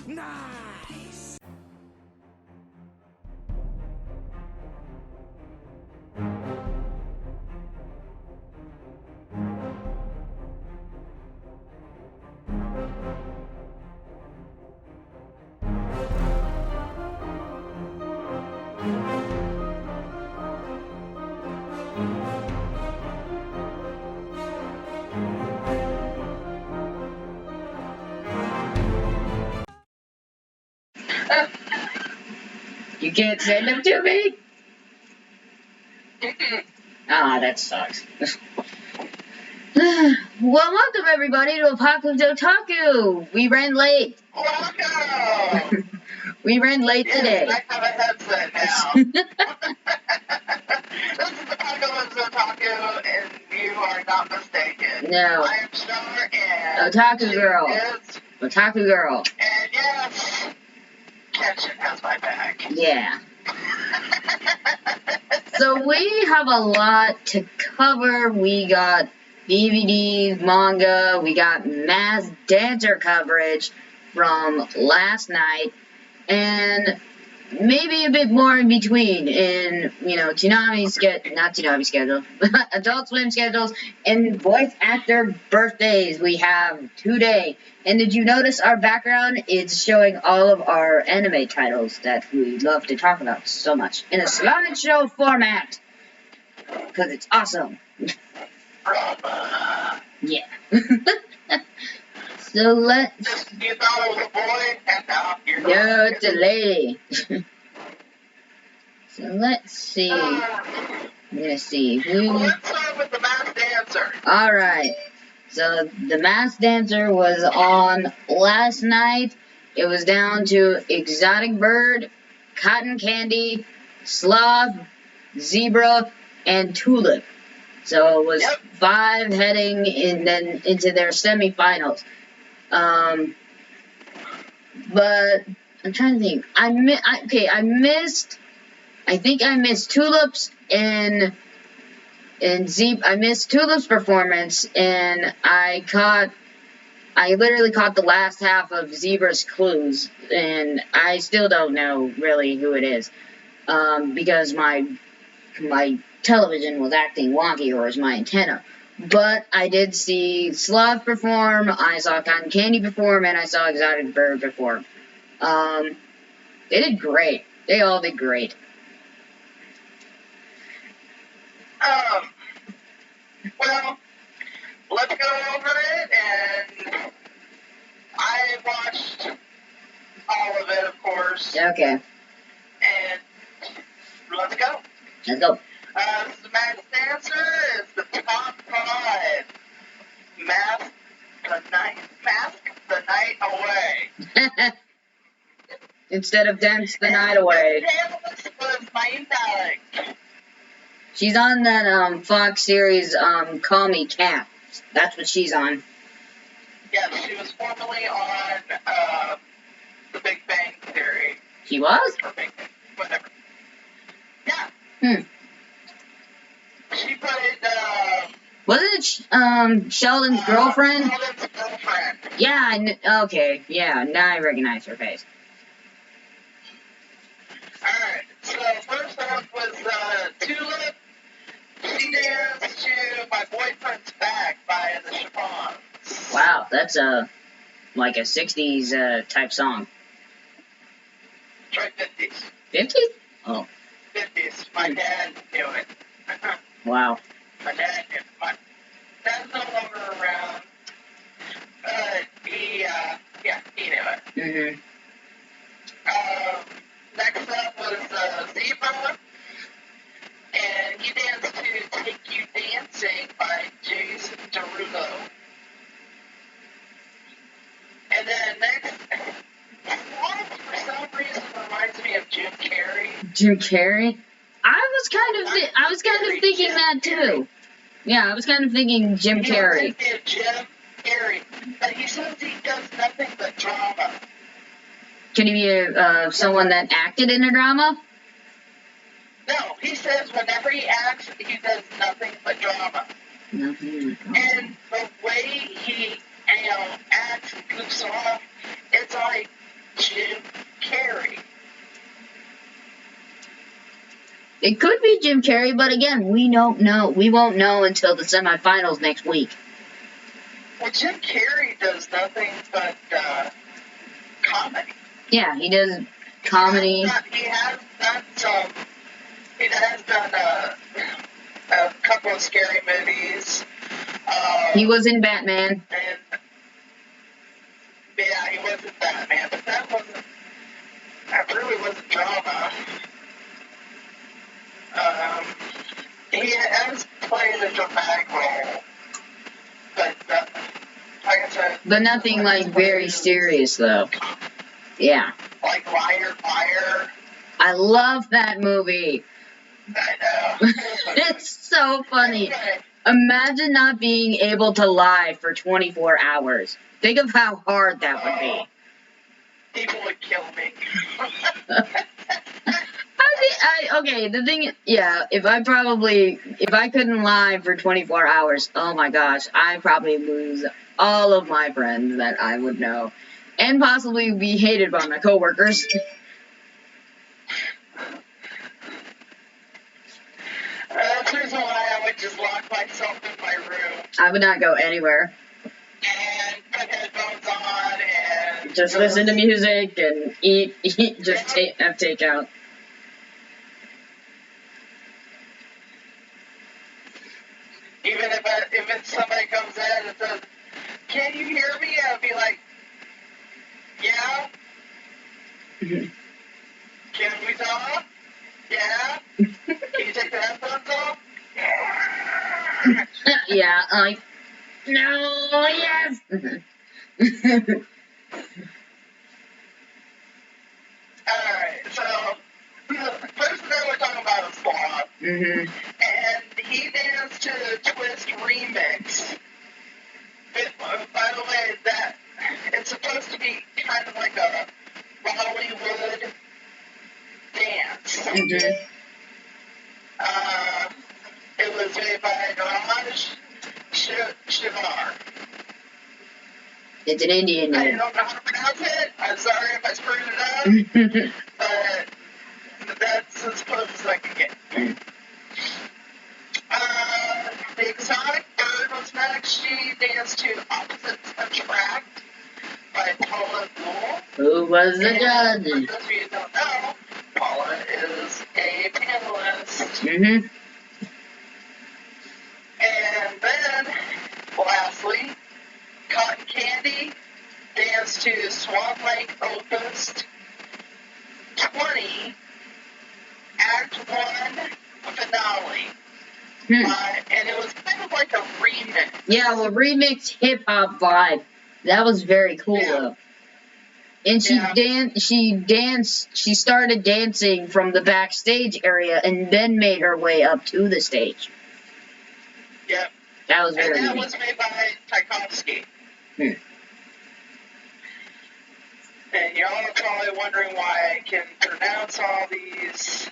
Nice! You can't send them to me? Ah, that sucks. Well, welcome everybody to Apocalypse Otaku! We ran late. Welcome! We ran late today. I have a headset now. This is Apocalypse Otaku, and you are not mistaken. No. I am Star, and Otaku girl. Is, Otaku girl. and yes, Kenshin has my back. Yeah. So we have a lot to cover. We got DVDs, manga, we got mass dancer coverage from last night, and maybe a bit more in between in, not Toonami schedule, Adult Swim schedules, and voice actor birthdays we have today. And did you notice our background? It's showing all of our anime titles that we love to talk about so much in a slideshow format, because it's awesome. Yeah. So let's... You thought it was a boy, and now you're not. No, it's a lady. So let's see. I'm gonna see who... Well, let's start with the masked dancer. Alright. So the masked dancer was on last night. It was down to Exotic Bird, Cotton Candy, Sloth, Zebra, and Tulip. So it was 5 heading into their semifinals. But I'm trying to think. I missed Tulip's and Zebra. I missed Tulip's performance, and I literally caught the last half of Zebra's clues, and I still don't know really who it is, because my television was acting wonky, or is my antenna. But I did see Sloth perform, I saw Cotton Candy perform, and I saw Exotic Bird perform. They did great. They all did great. Well, let's go over it, and I watched all of it, of course. Okay. And let's go. Let's go. This is the Masked Dancer. It's the top 5. Mask the night away. Instead of dance the night away. The was my bag. She's on that Fox series Call Me Cat. That's what she's on. Yeah, she was formerly on The Big Bang Theory. She was? Or Big Bang, whatever. Yeah. She played wasn't it Sheldon's girlfriend? Sheldon's girlfriend. Yeah, okay. Yeah, now I recognize her face. Alright, so first off was Tulip. She danced to My Boyfriend's Back by the Chiffons. Wow, that's like a 60s type song. Try 50s. 50s? Oh. 50s. My dad knew it. Wow. My dad knew it. My dad's no longer around. He knew it. Next up was Zebra. And he danced to Take You Dancing by Jason Derulo. And then next, for some reason reminds me of Jim Carrey. Jim Carrey? I was kind of thinking that too. Yeah, I was kind of thinking Jim Carrey. Jim Carrey. But he says he does nothing but drama. Can he be someone that acted in a drama? No, he says whenever he acts, he does nothing but drama. Nothing. And the way he, acts and goofs off, it's like Jim Carrey. It could be Jim Carrey, but again, we don't know. We won't know until the semifinals next week. Well, Jim Carrey does nothing but comedy. Yeah, he does comedy. He has done a couple of scary movies. He was in Batman. And, yeah, he was in Batman, but that really wasn't drama. He has played a dramatic role, but like I said, But nothing like very serious though. Yeah. Like Liar, Liar. I love that movie. I know. It's so funny. Imagine not being able to lie for 24 hours. Think of how hard that would be. People would kill me. Okay, the thing, yeah, if I couldn't lie for 24 hours, oh my gosh, I'd probably lose all of my friends that I would know. And possibly be hated by my coworkers. That's the reason why I would just lock myself in my room. I would not go anywhere. And put headphones on and... Just listen to music and eat, just have takeout. Even if somebody comes in and says, "Can you hear me?" I'll be like, "Yeah." Can we talk? Yeah. Can you take the headphones off? Yeah, like, no, yes. Alright, so the person that we're talking about is Bob. And he danced to the Twist remix. By the way, that it's supposed to be kind of like a Bollywood dance. It was made by Raj Shivar. It's an Indian I name. don't know how to pronounce it. I'm sorry if I screwed it up. But that's as close as I can get. The Exotic Bird was next. She danced to Opposites Attract by Paula Gould. Who was the judge? For those of you who don't know, Paula is a panelist. And then, lastly, Cotton Candy danced to Swan Lake Opus 20 Act 1 finale. And it was kind of like a remix. Yeah, well, remix hip-hop vibe. That was very cool, though. And she started dancing from the backstage area and then made her way up to the stage. Yep. That was very And that neat. was made by Tchaikovsky. And y'all are probably wondering why I can pronounce all these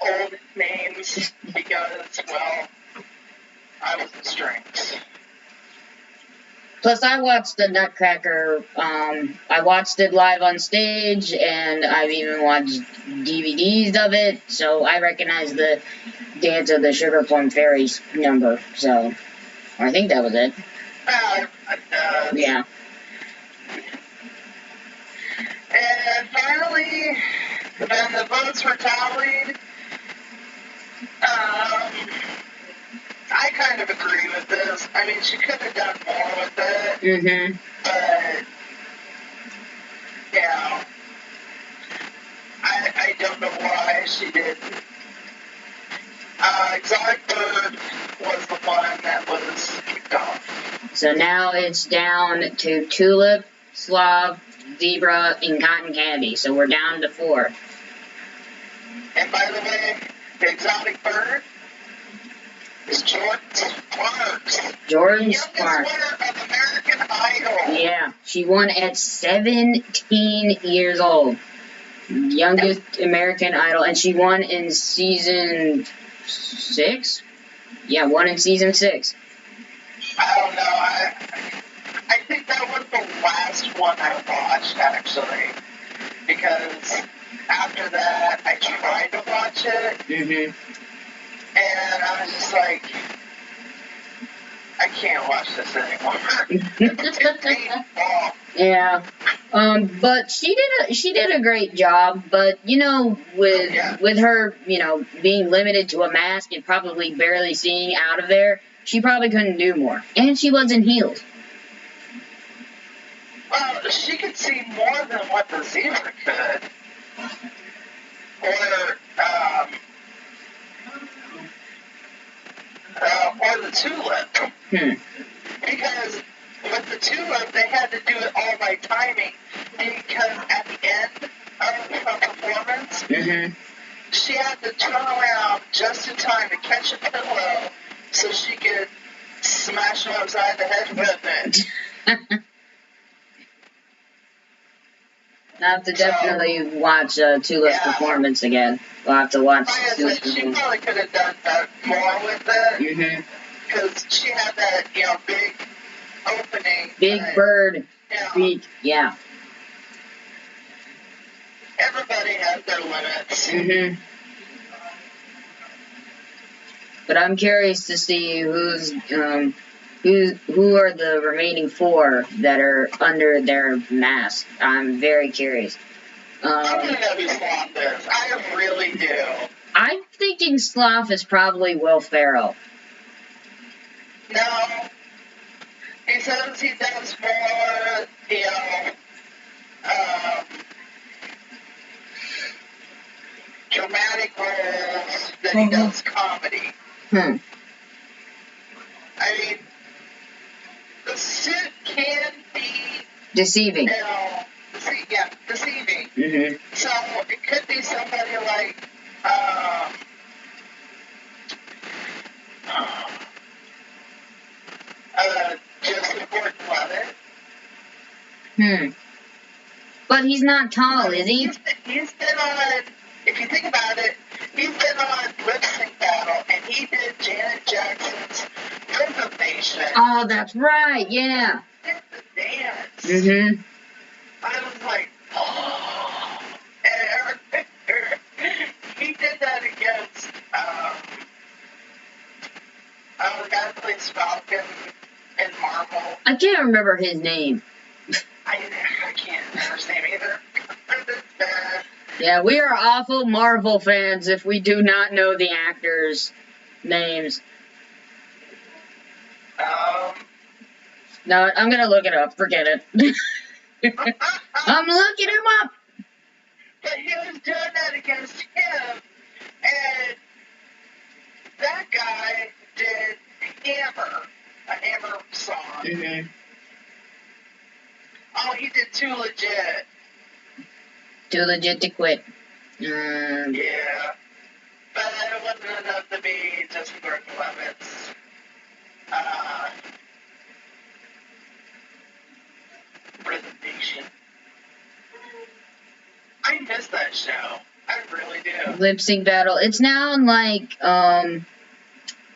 old names because, well, I was the strings. Plus, I watched the Nutcracker. I watched it live on stage, and I've even watched DVDs of it, so I recognize the Dance of the Sugar Plum Fairies number. So, I think that was it. Yeah. And finally, when the votes were tallied, I kind of agree with this. I mean, she could have done more with it. But, yeah, I don't know why she didn't. Exotic Bird was the one that was kicked off. So now it's down to Tulip, Slav, Zebra, and Cotton Candy. So we're down to 4. And by the way, the Exotic Bird is Jordan Sparks. Jordan the Sparks. youngest winner of American Idol. Yeah, she won at 17 years old. youngest American Idol, and she won in season 6. Yeah, won in season 6. I don't know. I think that was the last one I watched, actually. Because after that, I tried to watch it. Mm-hmm. And I was just like, I can't watch this anymore. It's too painful. Yeah. But she did a great job, but you know, with her, you know, being limited to a mask and probably barely seeing out of there, she probably couldn't do more. And she was in heels. Well, she could see more than what the zebra could. Or the tulip. Because with the tulip, they had to do it all by timing. Because at the end of the performance, she had to turn around just in time to catch a pillow so she could smash him upside the head with it. I have to definitely watch Tulip's performance again. We'll have to watch Tulip's performance. She probably could have done that more with it. Because she had that, you know, big opening. Big bird beak, yeah. Everybody has their limits. But I'm curious to see who are the remaining 4 that are under their mask. I'm very curious. I want to know who Sloth is. I really do. I'm thinking Sloth is probably Will Ferrell. No. He says he does more, you know, dramatic roles than he does comedy. I mean, the suit can be deceiving. You know, deceiving. So it could be somebody like Joseph Gordon-Levitt. But he's not tall, is he? He's been on, if you think about it, he's been on Lip Sync Battle, and he did Janet Jackson's Rhythm Nation. Oh, that's right, yeah. He did the dance. I was like, oh. And he did that against the guy who plays Falcon in Marvel. I can't remember his name. I can't remember his name either. Yeah, we are awful Marvel fans if we do not know the actors' names. No, I'm gonna look it up. Forget it. I'm looking him up. But he was doing that against him, and that guy did a Hammer song. Oh, he did Too Legit. Too Legit to Quit. Yeah. But it wasn't enough to be Justin Gordon-Levitt's Resignation. I miss that show. I really do. Lip Sync Battle. It's now on, like,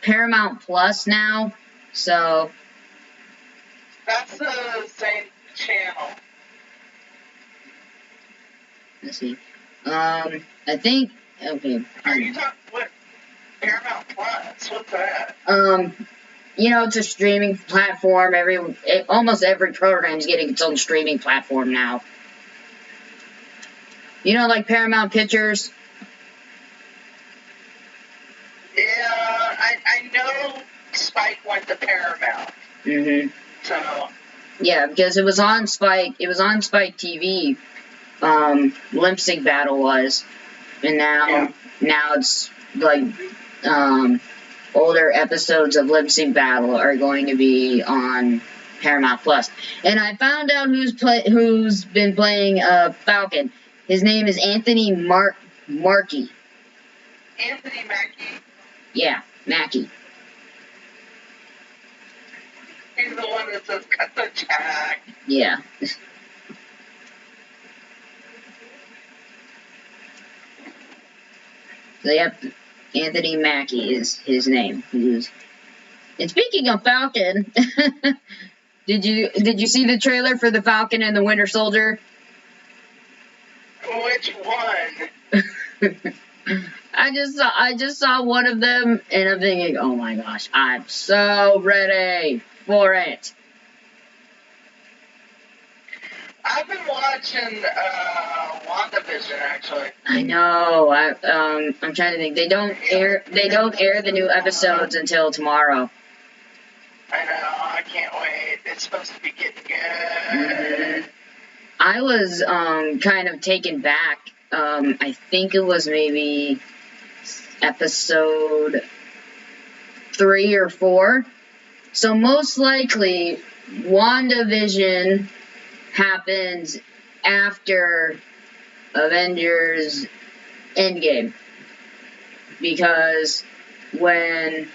Paramount Plus now, so... That's the same channel. Let's see. I think... Okay. Are you talking... What? Paramount Plus? What's that? You know, it's a streaming platform. Almost every program is getting its own streaming platform now. You know, like Paramount Pictures? Yeah, I know Spike went to Paramount. So... Yeah, because it was on Spike. It was on Spike TV. Lip Sync Battle was, and now it's like older episodes of Lip Sync Battle are going to be on Paramount Plus. And I found out who's been playing Falcon. His name is Anthony Mackie. Anthony Mackie? Yeah, Mackie. He's the one that says, cut the check. Yeah. So, yep, Anthony Mackie is his name. And speaking of Falcon, did you see the trailer for the Falcon and the Winter Soldier? Which one? I just saw one of them, and I'm thinking, oh my gosh, I'm so ready for it. I've been watching WandaVision actually. I know. I'm trying to think. They don't air the new episodes until tomorrow. I know. I can't wait. It's supposed to be getting good. I was kind of taken back. I think it was maybe episode 3 or 4. So most likely, WandaVision happens after Avengers Endgame, because when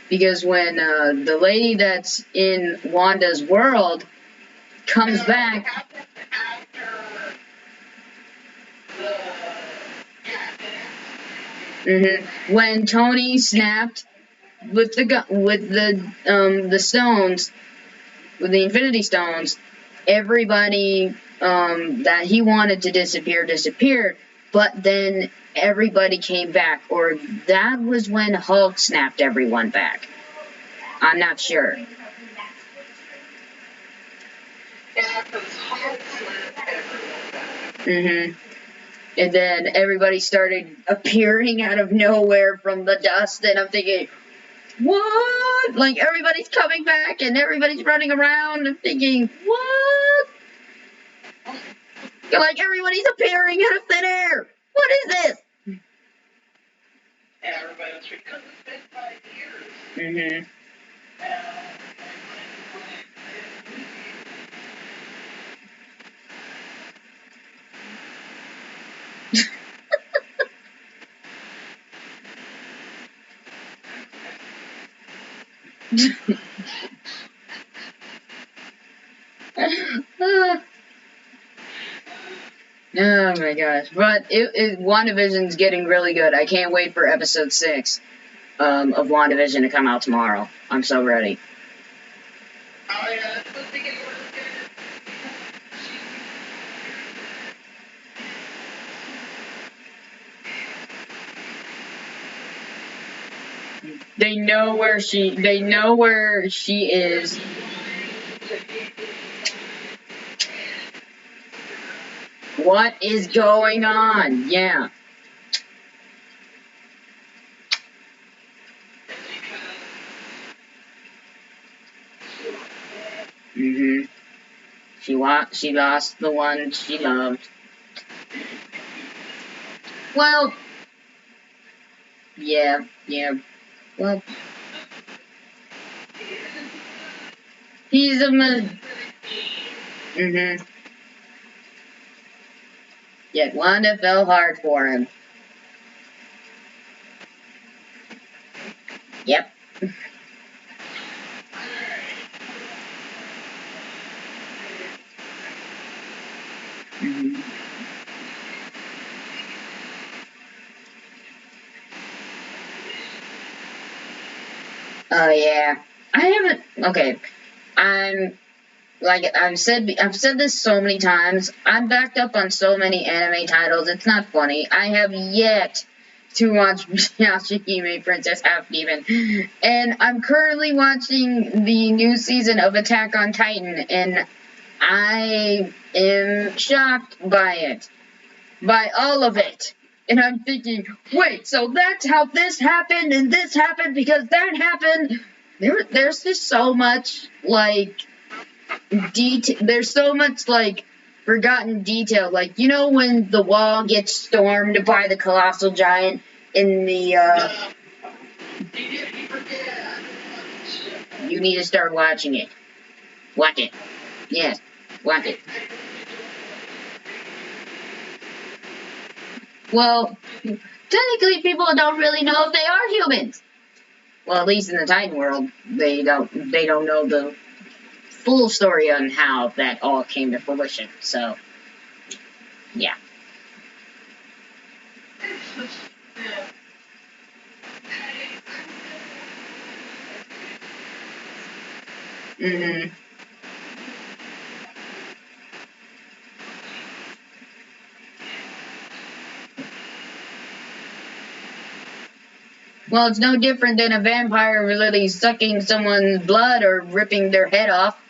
the lady that's in Wanda's world comes back. When Tony snapped with the stones, with the Infinity Stones, everybody that he wanted to disappear disappeared, but then everybody came back, or that was when Hulk snapped everyone back. I'm not sure. Yeah, because Hulk snapped everyone back. And then everybody started appearing out of nowhere from the dust, and I'm thinking, what? Like, everybody's coming back, and everybody's running around, and thinking, what? Like, everybody's appearing out of thin air. What is this? Everybody's because it's been 5 years. Oh my gosh. But WandaVision's getting really good. I can't wait for episode 6 of WandaVision to come out tomorrow. I'm so ready. Oh yeah, that's supposed to get really good. They know where she is. What is going on? Yeah. She lost the one she loved. Well, yeah. Well, he's a Yet Wanda fell hard for him. Yep. Oh yeah. I haven't. Okay. I've said this so many times. I'm backed up on so many anime titles. It's not funny. I have yet to watch Yashahime Princess Half Demon, and I'm currently watching the new season of Attack on Titan, and I am shocked by it, by all of it. And I'm thinking, wait, so that's how this happened, and this happened because that happened. There's just so much there's so much forgotten detail, when the wall gets stormed by the colossal giant in the you need to start watching it. Watch it. Yes, watch it. Well, technically people don't really know if they are humans. Well, at least in the Titan world, they don't know the full story on how that all came to fruition. So, yeah. Mm-hmm. Well, it's no different than a vampire really sucking someone's blood or ripping their head off.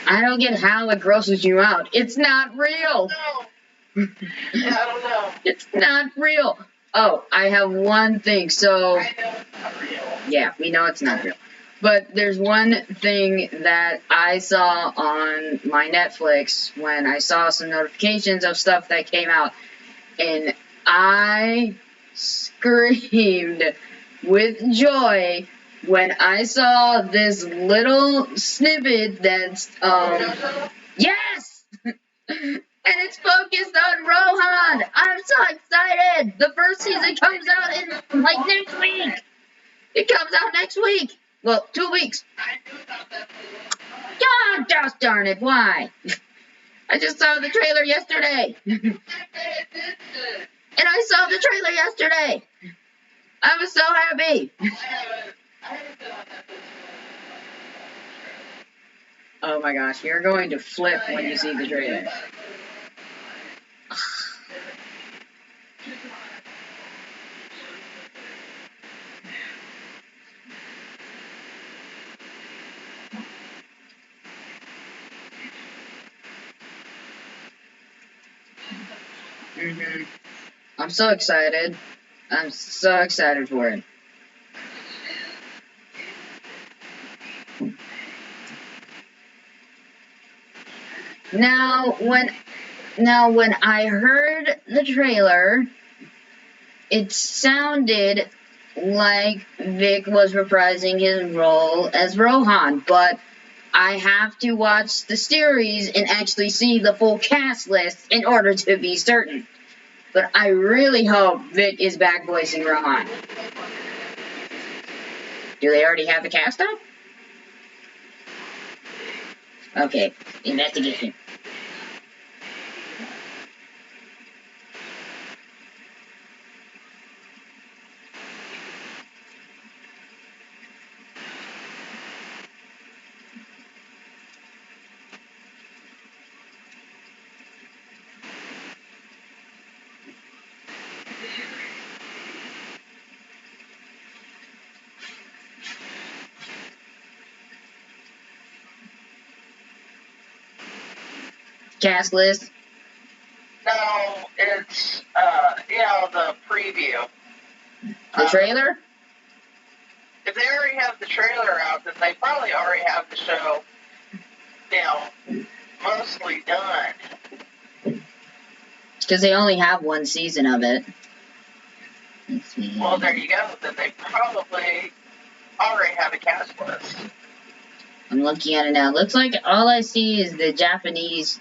I don't get how it grosses you out. It's not real. No. I don't know. It's not real. Oh, I have one thing. So, I know it's not real. yeah, we know it's not real. But there's one thing that I saw on my Netflix when I saw some notifications of stuff that came out. And I screamed with joy when I saw this little snippet that's, yes! And it's focused on Rohan! I'm so excited! The first season comes out in, like, next week! It comes out next week! Well, 2 weeks. God, gosh darn it, why? I just saw the trailer yesterday. And I saw the trailer yesterday. I was so happy. Oh my gosh, you're going to flip when you see the trailer. Mm-hmm. I'm so excited. I'm so excited for it. Now, when I heard the trailer, it sounded like Vic was reprising his role as Rohan, but I have to watch the series and actually see the full cast list in order to be certain. But I really hope Vic is back voicing Rohan. Do they already have the cast up? Okay, investigation. Cast list? No, it's, the preview. The trailer? If they already have the trailer out, then they probably already have the show, mostly done. Because they only have one season of it. Let's see. Well, there you go. Then they probably already have a cast list. I'm looking at it now. Looks like all I see is the Japanese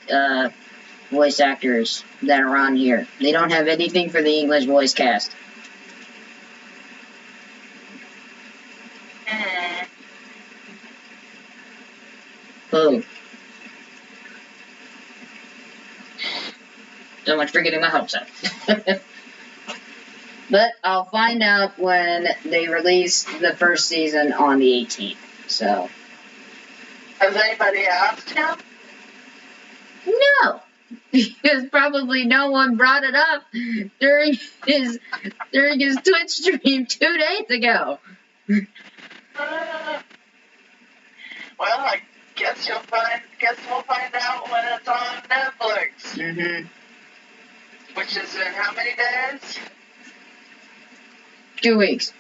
voice actors that are on here. They don't have anything for the English voice cast. Oh. So much for getting my hopes up. But I'll find out when they release the first season on the 18th. So. Has anybody asked him? No. Because probably no one brought it up during his Twitch stream 2 days ago. Well, I guess we'll find out when it's on Netflix. Mm-hmm. Which is in how many days? 2 weeks.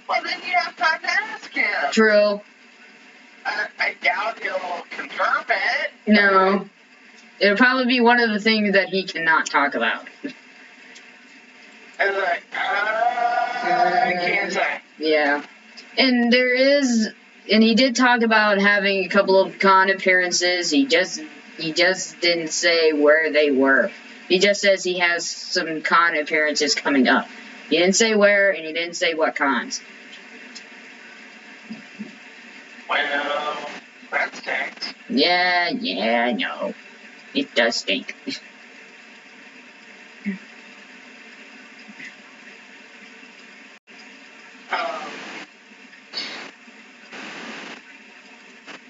Well, then you have time to ask him. True. I doubt he'll confirm it. No. It'll probably be one of the things that he cannot talk about. I was like, I can't say. Yeah. And he did talk about having a couple of con appearances. He just didn't say where they were. He just says he has some con appearances coming up. He didn't say where, and he didn't say what cons. Well, that stinks. Yeah, I know. It does stink.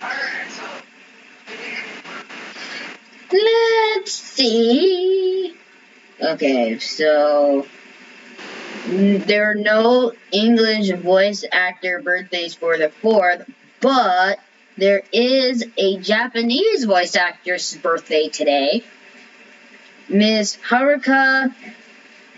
Alright, so. Let's see. Okay, so there are no English voice actor birthdays for the 4th, but there is a Japanese voice actress birthday today. Miss Haruka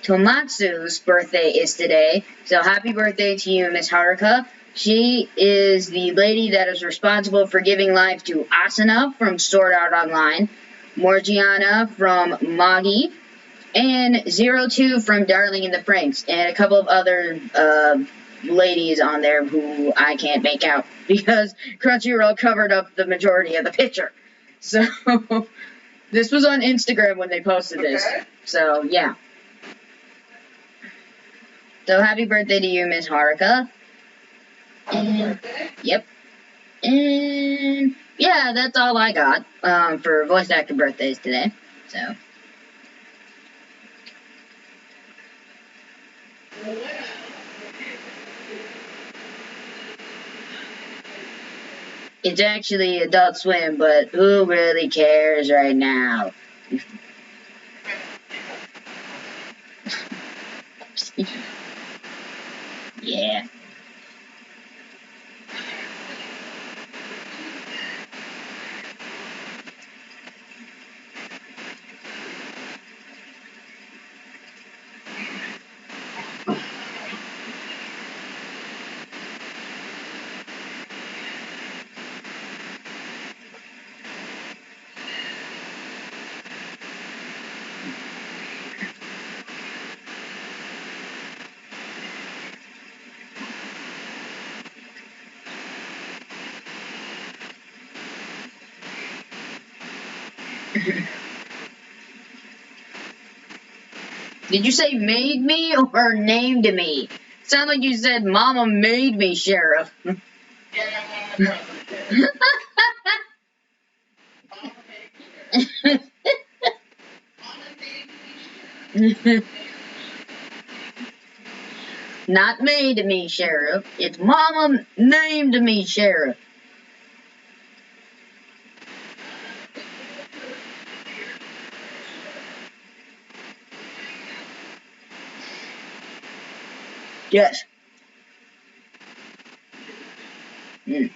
Tomatsu's birthday is today, so happy birthday to you, Miss Haruka. She is the lady that is responsible for giving life to Asuna from Sword Art Online, Morgiana from Magi, and 02 from Darling in the Franxx, and a couple of other ladies on there who I can't make out because Crunchyroll covered up the majority of the picture. So, this was on Instagram when they posted this. So, yeah. So, happy birthday to you, Miss Haruka. And, yep. And, yeah, that's all I got for voice actor birthdays today. So. It's actually Adult Swim, but who really cares right now? Yeah. Did you say made me or named me? Sound like you said Mama made me sheriff. Not made me sheriff. It's Mama named me sheriff. Yes. Mm.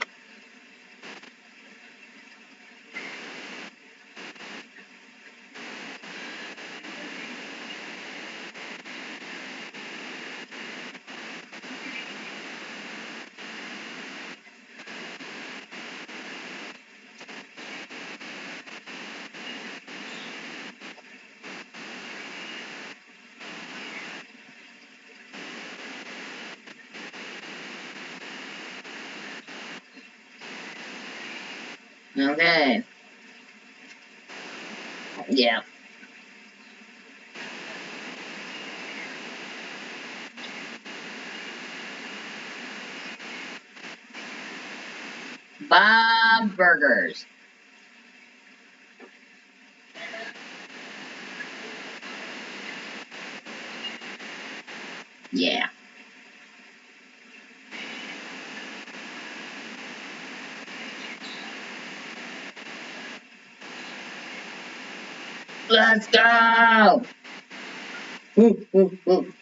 Okay. Yeah. Bob Burgers. Yeah. Let's go! Woo, woo, woo.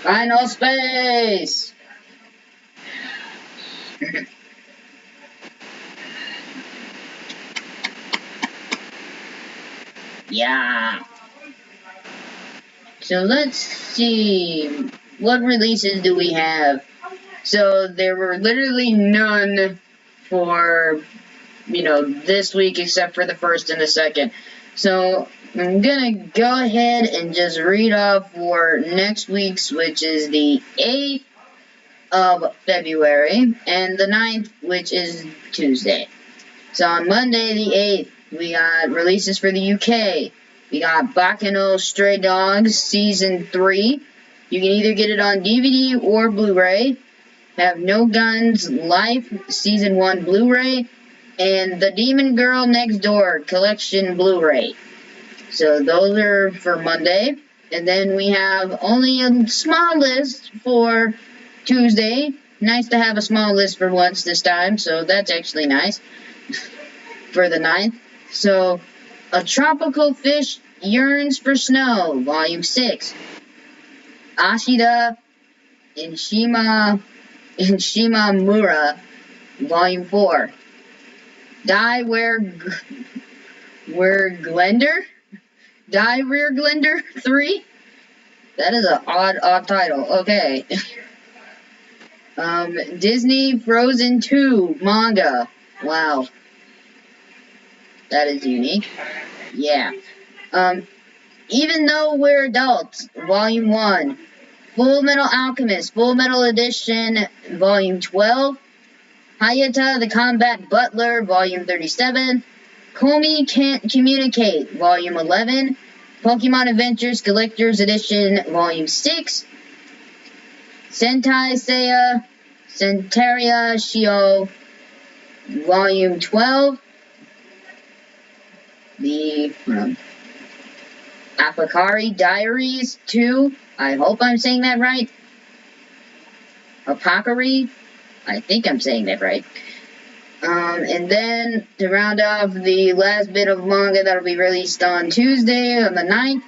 Final space! Yeah. So let's see. What releases do we have? So there were literally none for, this week except for the first and the second. So I'm gonna go ahead and just read off for next week's, which is the 8th of February, and the 9th, which is Tuesday. So on Monday the 8th, we got releases for the UK. We got Bakano Stray Dogs Season 3. You can either get it on DVD or Blu-ray. Have No Guns Life Season 1 Blu-ray. And The Demon Girl Next Door Collection Blu-ray. So those are for Monday. And then we have only a small list for Tuesday. Nice to have a small list for once this time, so that's actually nice. For the 9th. So, A Tropical Fish Yearns for Snow, Volume 6. Ashida Shimamura, Volume 4. Die Where Glender? Die Rear Glender 3? That is an odd title. Okay. Disney Frozen 2 manga. Wow. That is unique. Yeah. Even Though We're Adults, Volume 1. Full Metal Alchemist, Full Metal Edition, Volume 12. Hayata the Combat Butler, Volume 37. Komi Can't Communicate, Volume 11. Pokemon Adventures Collector's Edition, Volume 6. Sentai Seiya Centaria Shio, Volume 12. The Apakari Diaries 2. I hope I'm saying that right. Apakari. I think I'm saying that right. And then to round off the last bit of manga that'll be released on Tuesday on the 9th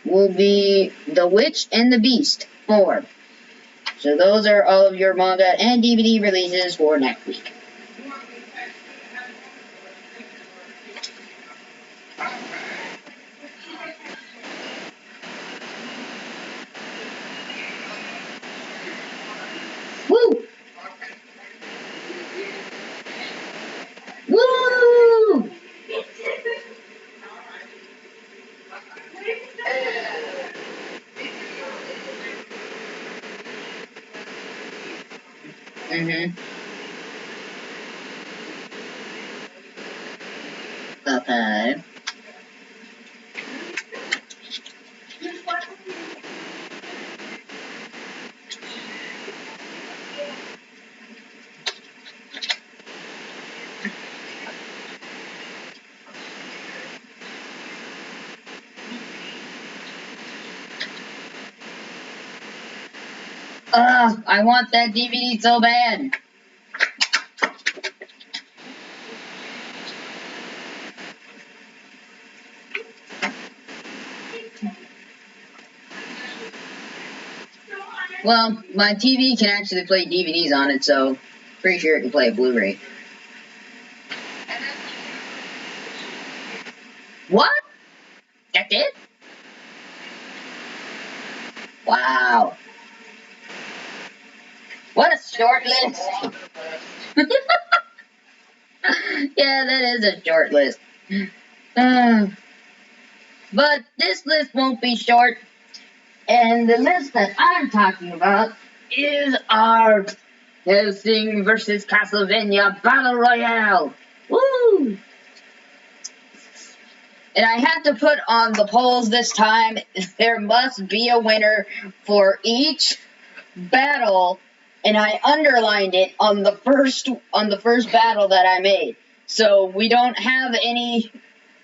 will be The Witch and the Beast 4. So those are all of your manga and DVD releases for next week. Woo! Woo! Mm-hmm. Okay. I want that DVD so bad. Well, my TV can actually play DVDs on it, so pretty sure it can play a Blu-ray. What? That's it? Wow. What a short list. Yeah, that is a short list. But this list won't be short. And the list that I'm talking about is our Hellsing vs. Castlevania Battle Royale. Woo! And I had to put on the polls this time, there must be a winner for each battle, and I underlined it on the first battle that I made. So we don't have any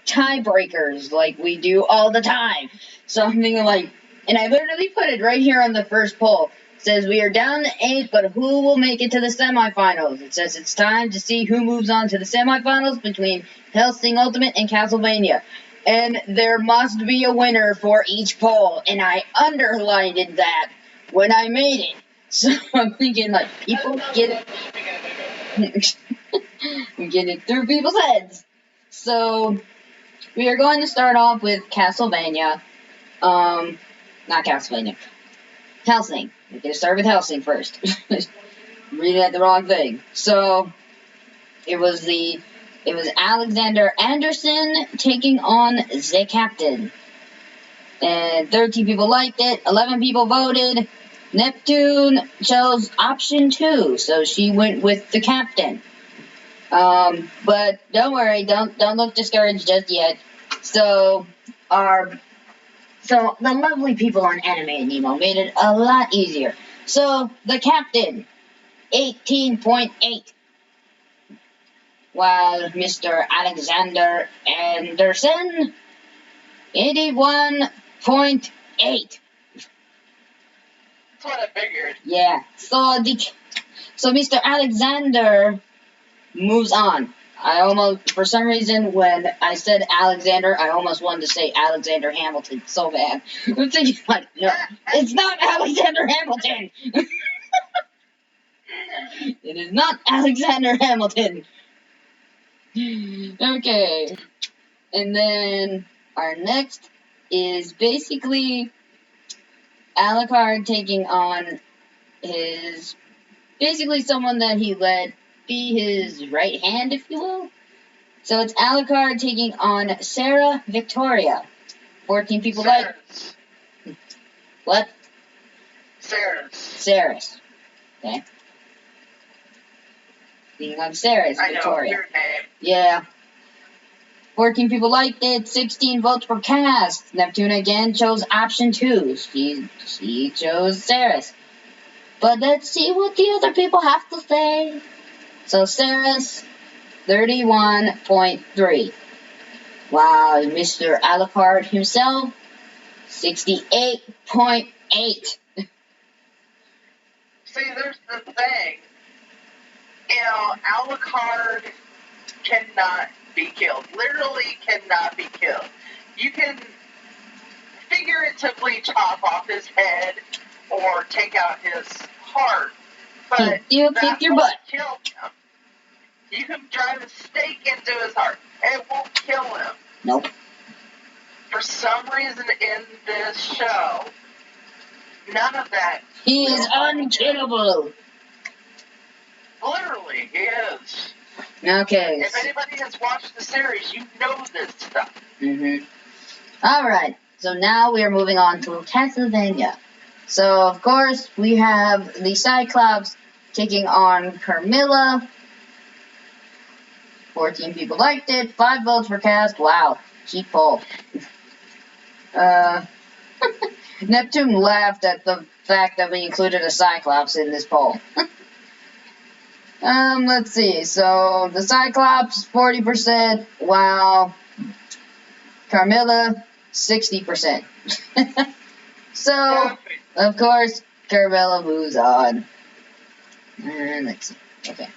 tiebreakers like we do all the time. Something like, and I literally put it right here on the first poll. It says we are down to 8, but who will make it to the semifinals? It says it's time to see who moves on to the semifinals between Hellsing Ultimate and Castlevania. And there must be a winner for each poll, and I underlined that when I made it. So I'm thinking, like, people get it. We get it through people's heads. So we are going to start off with Castlevania. Not Castlevania. Helsing. We're going to start with Helsing first. Reading at the wrong thing. So it was Alexander Anderson taking on the Captain. And 13 people liked it, 11 people voted. Neptune chose option 2, so she went with the Captain. But don't worry, don't look discouraged just yet. So the lovely people on Anime and Nemo made it a lot easier. So the Captain, 18.8. While Mr. Alexander Anderson, 81.8. That's what I figured. Yeah. So Mr. Alexander moves on. For some reason, when I said Alexander, I almost wanted to say Alexander Hamilton so bad. I'm thinking, like, no, it's not Alexander Hamilton. It is not Alexander Hamilton. Okay. And then our next is basically Alucard taking on someone that he let be his right hand, if you will. So it's Alucard taking on Sarah Victoria. 14 people like. What? Saris. Okay. Taking on Saris Victoria. I know, your name. Yeah. 14 people liked it, 16 votes were cast. Neptune again chose option 2. She chose Saris. But let's see what the other people have to say. So Saris, 31.3. Wow, Mr. Alucard himself, 68.8. See, there's the thing. You know, Alucard cannot be killed. Literally cannot be killed. You can figuratively chop off his head or take out his heart, but you kick your butt. Kill him. You can drive a stake into his heart. It won't kill him. Nope. For some reason in this show, none of that. He is unkillable. Literally, he is. Okay. If anybody has watched the series, you know this stuff. Alright, so now we are moving on to Castlevania. So, of course, we have the Cyclops taking on Carmilla. 14 people liked it, 5 votes were cast. Wow, cheap poll. Neptune laughed at the fact that we included a Cyclops in this poll. Let's see. So, the Cyclops, 40%, while Carmilla, 60%. So, of course, Carmilla moves on. And let's see. Okay,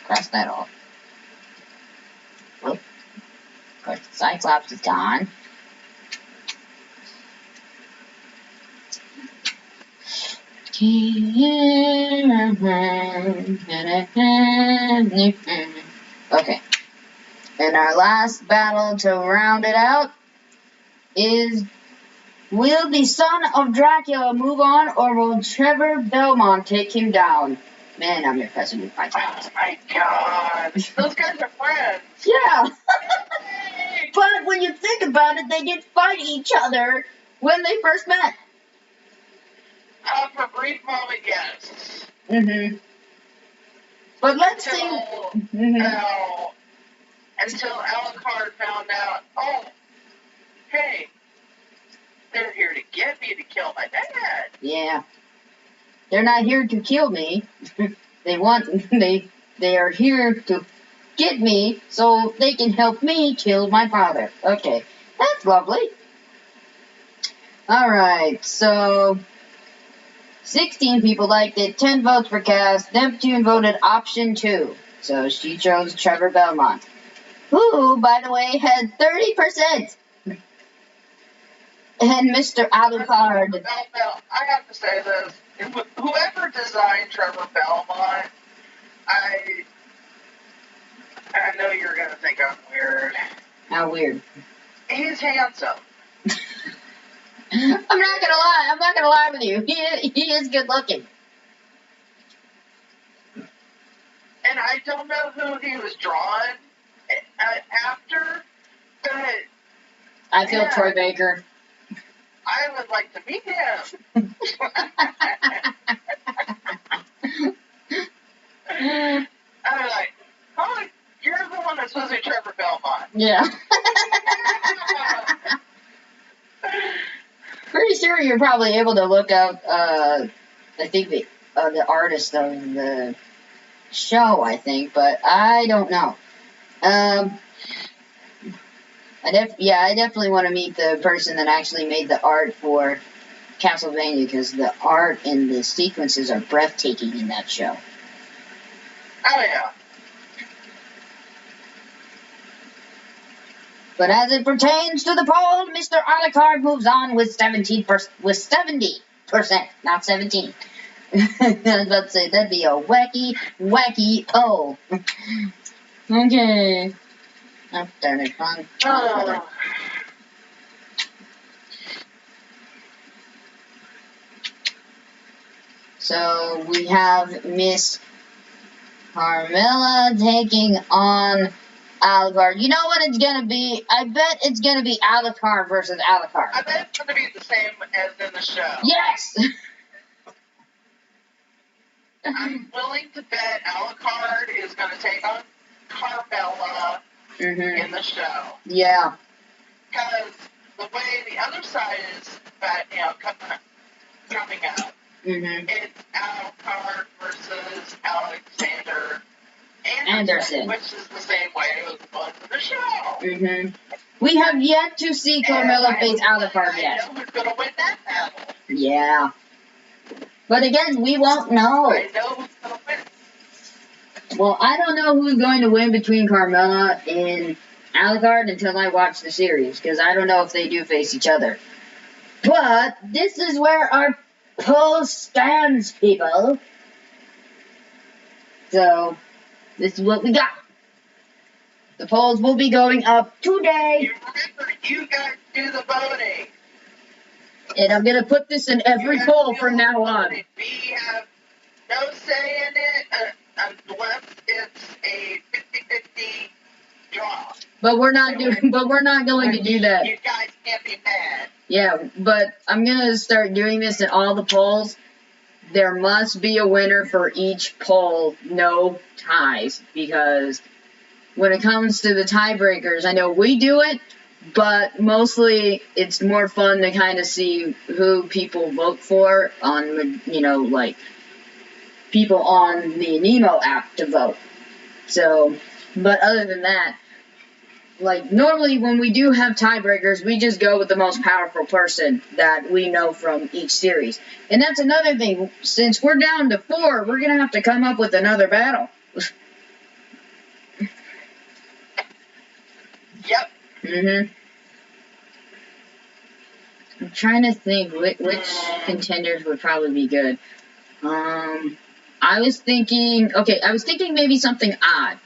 cross that off. Oh, of course, the Cyclops is gone. Okay. And our last battle to round it out is, will the son of Dracula move on, or will Trevor Belmont take him down? Man, I'm impressed with my times. Oh my god. Those guys are friends. Yeah. But when you think about it, they did fight each other when they first met. For a brief moment, yes. But let's see. Until Alucard found out, oh, hey, they're here to get me to kill my dad. Yeah. They're not here to kill me. They are here to get me so they can help me kill my father. Okay. That's lovely. Alright, so 16 people liked it, 10 votes were cast. Neptune voted option 2. So she chose Trevor Belmont, who, by the way, had 30%. And Mr. Alucard. I have to say this. whoever designed Trevor Belmont, I know you're gonna think I'm weird. How weird? He's handsome. I'm not gonna lie with you. He is good looking. And I don't know who he was drawn after, but I feel Troy Baker. I would like to meet him. I'm like, oh, you're the one that's supposed to be Trevor Belmont. Yeah. Pretty sure you're probably able to look up, I think the artist of the show, I think, but I don't know. I definitely want to meet the person that actually made the art for Castlevania, because the art and the sequences are breathtaking in that show. Oh, yeah. But as it pertains to the poll, Mr. Alucard moves on with 70%, not 17. I was about to say, that'd be a wacky O. Okay. Oh, darn it, wrong color. So, we have Miss Carmilla taking on Alucard. You know what it's gonna be? I bet it's gonna be Alucard versus Alucard. I bet it's gonna be the same as in the show. Yes! I'm willing to bet Alucard is gonna take on Carmella in the show. Yeah. Because the way the other side is coming out, it's Alucard versus Alexander Anderson, which is the same way it was in the show. We have yet to see Carmella face Alucard yet. I know who's gonna win that battle. Yeah. But again, we won't know. I know who's gonna win. Well, I don't know who's going to win between Carmella and Alucard until I watch the series, because I don't know if they do face each other. But this is where our poll stands, people. So, this is what we got. The polls will be going up today. You remember, you guys do the voting. And I'm going to put this in every poll from now on. We have no say in it unless it's a 50-50 draw. But we're not going to do that. You guys can't be mad. Yeah, but I'm going to start doing this in all the polls. There must be a winner for each poll, no ties, because when it comes to the tiebreakers, I know we do it, but mostly it's more fun to kind of see who people vote for on, like, people on the Nemo app to vote. So, but other than that, like, normally when we do have tiebreakers, we just go with the most powerful person that we know from each series. And that's another thing. Since we're down to 4, we're going to have to come up with another battle. Yep. I'm trying to think which contenders would probably be good. I was thinking maybe something odd.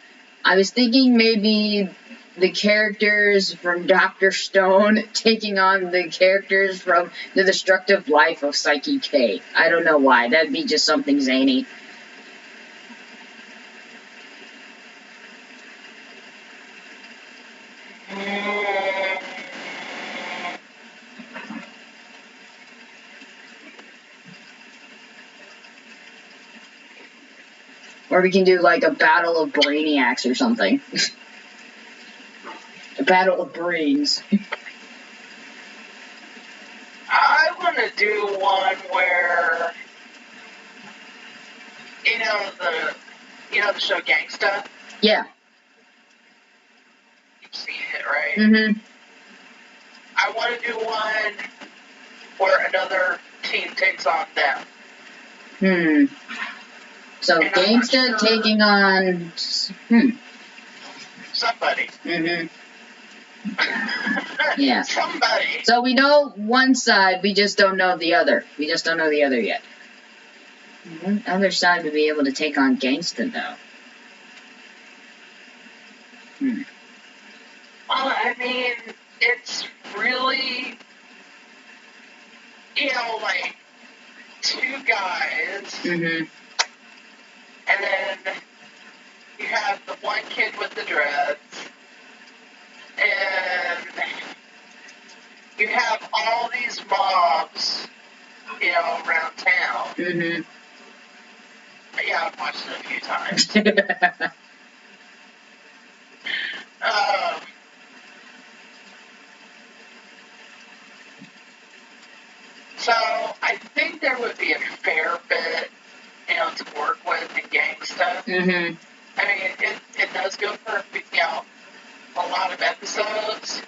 I was thinking maybe the characters from Dr. Stone taking on the characters from The Destructive Life of Psyche K. I don't know why. That'd be just something zany. Or we can do like a battle of brainiacs or something. A battle of brains. I want to do one where, the show Gangsta? Yeah. You've seen it, right? I want to do one where another team takes on them. So and Gangsta taking on somebody. Yeah. Somebody. So we know one side, we just don't know the other. We just don't know the other yet. What other side would be able to take on Gangsta, though? I mean, it's really, like, two guys, Mm-hmm. and then you have the one kid with the dreads, and you have all these mobs, around town. Mm-hmm. Yeah, I've watched it a few times. So I think there would be a fair bit, to work with in Gangsta. Mm-hmm. I mean, it does go for, a lot of episodes.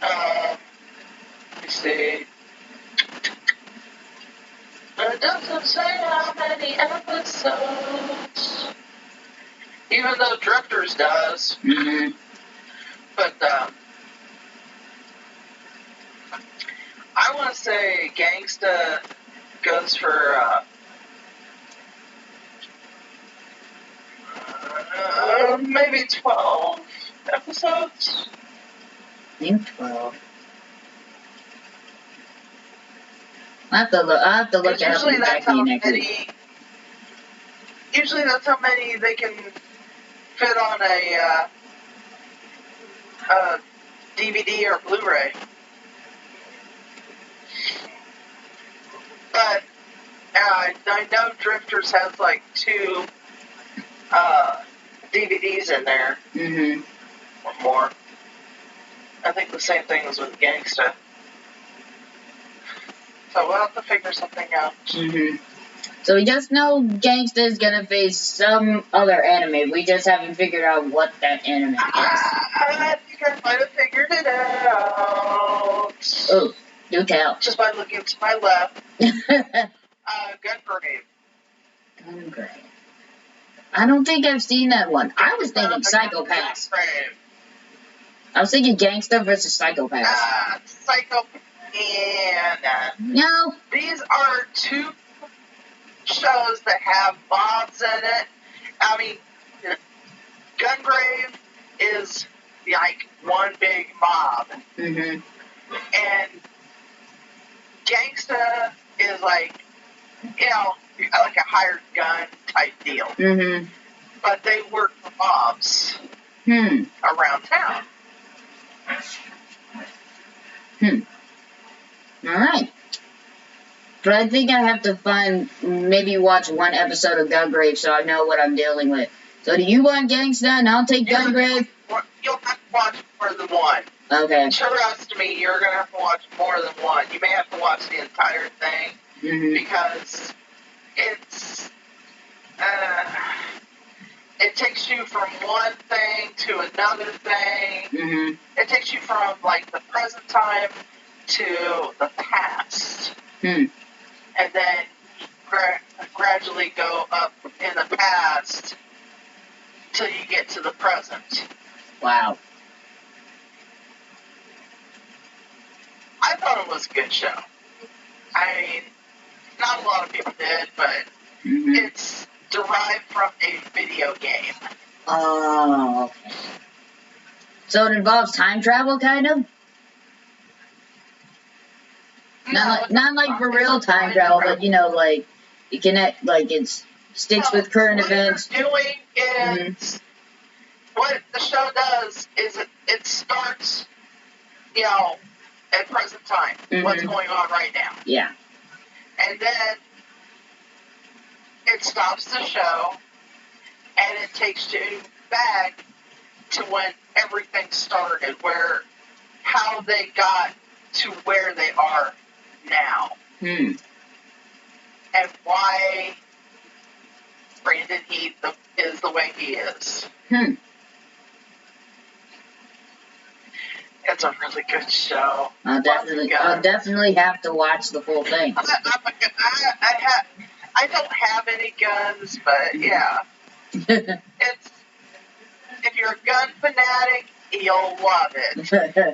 Let me see. It doesn't say how many episodes. Even though Drifters does. Mm-hmm. But, I want to say Gangsta goes for, maybe 12 episodes. I think 12. I'll have to look at Usually it that's back to how you next week. many. Usually that's how many they can fit on a DVD or Blu-ray. But I know Drifters has like 2 DVDs in there. Mm-hmm. Or more. I think the same thing was with Gangsta. So we'll have to figure something out. Mm-hmm. So we just know Gangsta is gonna face some other anime. We just haven't figured out what that anime is. I think I might have figured it out. Oh, do tell. Just by looking to my left. Gungrave. Gungrave. I don't think I've seen that one. I was thinking Psychopaths. Gungrave. I was thinking Gangsta versus Psychopaths. No. These are 2 shows that have mobs in it. I mean, Gungrave is like one big mob. Mm-hmm. And Gangsta is like, like a hired gun type deal. Mm-hmm. But they work for mobs around town. Alright. But I think I have to maybe watch one episode of Gungrave so I know what I'm dealing with. So do you want Gangsta and I'll take Gungrave? You'll have to watch more than one. Okay. Trust me, you're going to have to watch more than one. You may have to watch the entire thing. Mm-hmm. Because it's... it takes you from one thing to another thing. Mm-hmm. It takes you from, like, the present time to the past. And then gradually go up in the past till you get to the present. Wow. I thought it was a good show. I mean, not a lot of people did, but it's derived from a video game. Oh, okay. So it involves time travel, kind of? Not like for real time travel, but like you can it sticks with current events. What they're doing is what the show does is it starts, at present time, what's going on right now. Yeah. And then it stops the show and it takes you back to when everything started, how they got to where they are now. And why Brandon Heath is the way he is. It's a really good show. I'll definitely have to watch the full thing. I don't have any guns, but yeah. If you're a gun fanatic, you'll love it.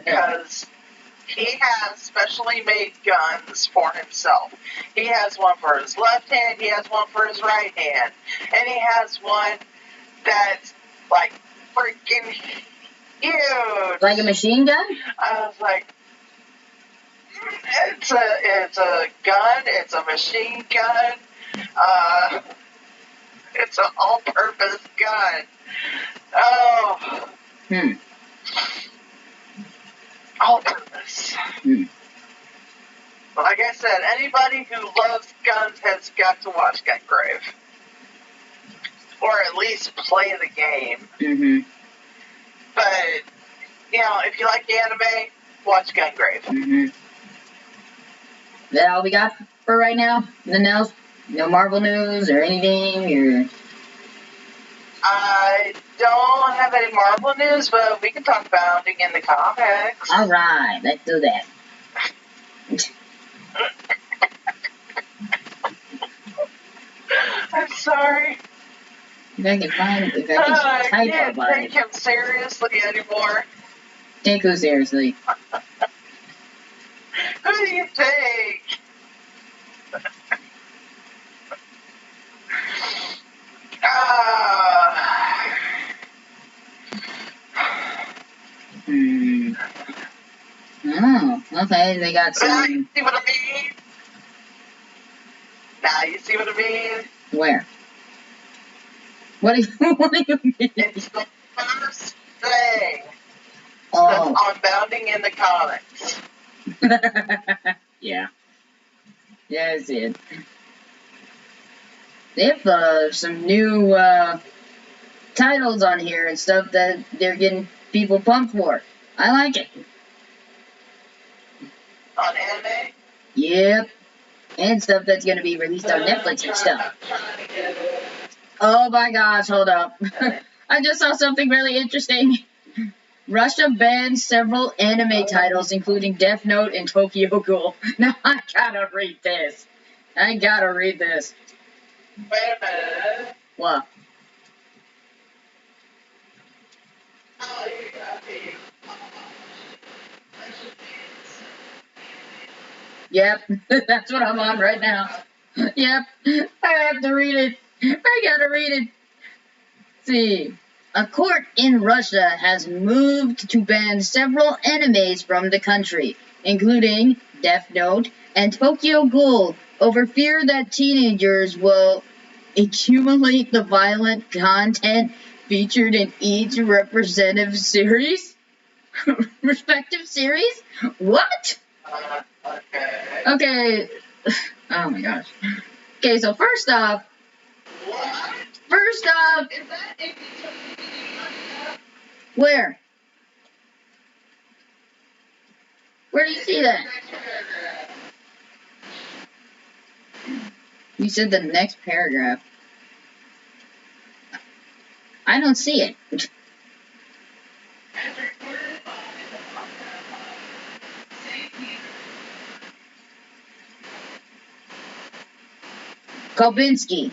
Because he has specially made guns for himself. He has one for his left hand, he has one for his right hand, and he has one that's like freaking huge. Like a machine gun? I was like, it's a gun, it's a machine gun, it's an all-purpose gun. Oh. All purpose. Like I said, anybody who loves guns has got to watch Gungrave. Or at least play the game. But, you know, if you like the anime, watch Gungrave. That all we got for right now? Nothing else? No Marvel news or anything? Or I don't have any Marvel news, but we can talk bounding in the comics. Alright, let's do that. I'm sorry. If I can find, if I can type can't about take him seriously anymore. Take who seriously? Who do you think? Oh, okay, they got some. Now you see what I mean? Now you see what I mean? Where? What do you mean? It's the first thing that's Oh. on Bounding in the Comics. Yeah. Yeah, I see it. They have some new titles on here and stuff that they're getting people pumped for. I like it. On anime? Yep. And stuff that's going to be released on Netflix and stuff. Oh my gosh, hold up. I just saw something really interesting. Russia banned several anime titles, including Death Note and Tokyo Ghoul. Now I gotta read this. Wait a minute. What? Oh, you got me. Yep, that's what I'm on right now. Yep, I have to read it. I gotta read it. Let's see. A court in Russia has moved to ban several animes from the country, including Death Note and Tokyo Ghoul, over fear that teenagers will accumulate the violent content featured in each respective series? What? Okay. Okay. Oh my gosh. Okay, so first off, What? Is that where? Where do you see that? You said the next paragraph. I don't see it. Kolbinski.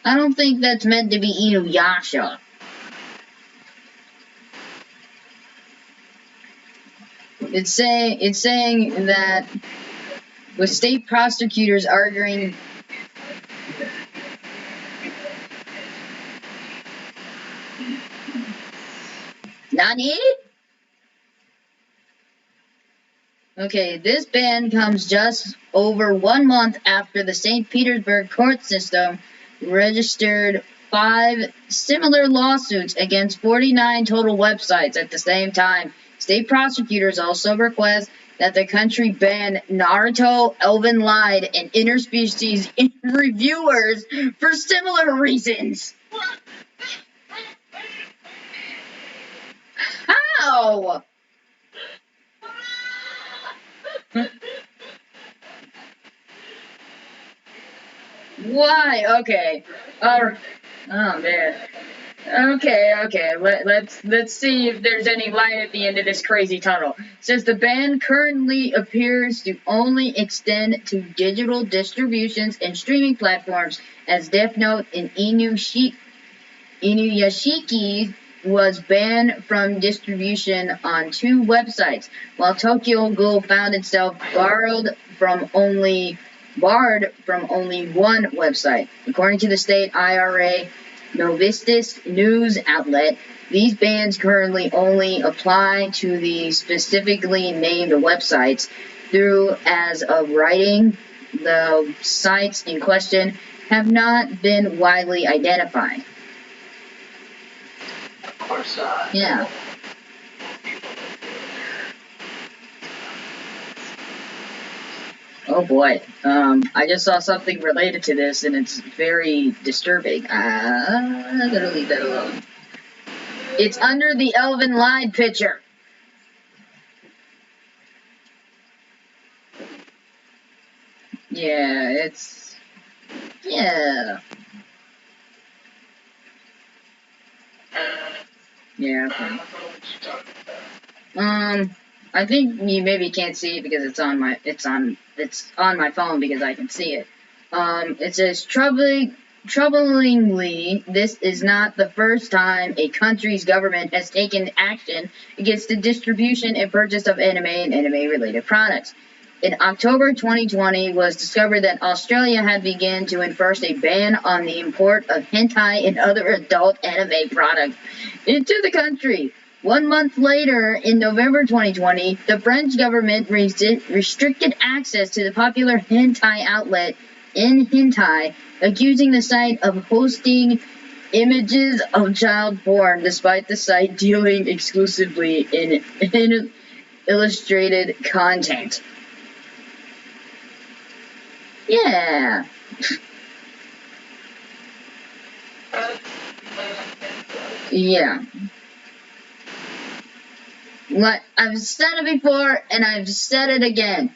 I don't think that's meant to be Inuyasha. It's saying that with state prosecutors arguing. Nani? Okay, this ban comes just over 1 month after the St. Petersburg court system registered 5 similar lawsuits against 49 total websites at the same time. State prosecutors also request that the country ban Naruto, Elven Lied, and interspecies reviewers for similar reasons. How? Why? Okay. Oh man. Okay. Let's see if there's any light at the end of this crazy tunnel. It says the ban currently appears to only extend to digital distributions and streaming platforms, as Death Note and Inuyashiki was banned from distribution on 2 websites, while Tokyo Ghoul found itself barred from only 1 website. According to the state IRA Novistis news outlet, these bans currently only apply to the specifically named websites. Through as of writing, the sites in question have not been widely identified. Of course not. Yeah. Oh boy. I just saw something related to this and it's very disturbing. I'm gonna leave that alone. It's under the Elven Lied picture. Yeah, it's... Yeah. Yeah, okay. I think you maybe can't see it because it's on my phone because I can see it. It says troublingly, this is not the first time a country's government has taken action against the distribution and purchase of anime and anime-related products. In October 2020, was discovered that Australia had begun to enforce a ban on the import of hentai and other adult anime products into the country. 1 month later, in November 2020, the French government restricted access to the popular hentai outlet In Hentai, accusing the site of hosting images of child porn, despite the site dealing exclusively in illustrated content. Yeah. Yeah. Like I've said it before and I've said it again.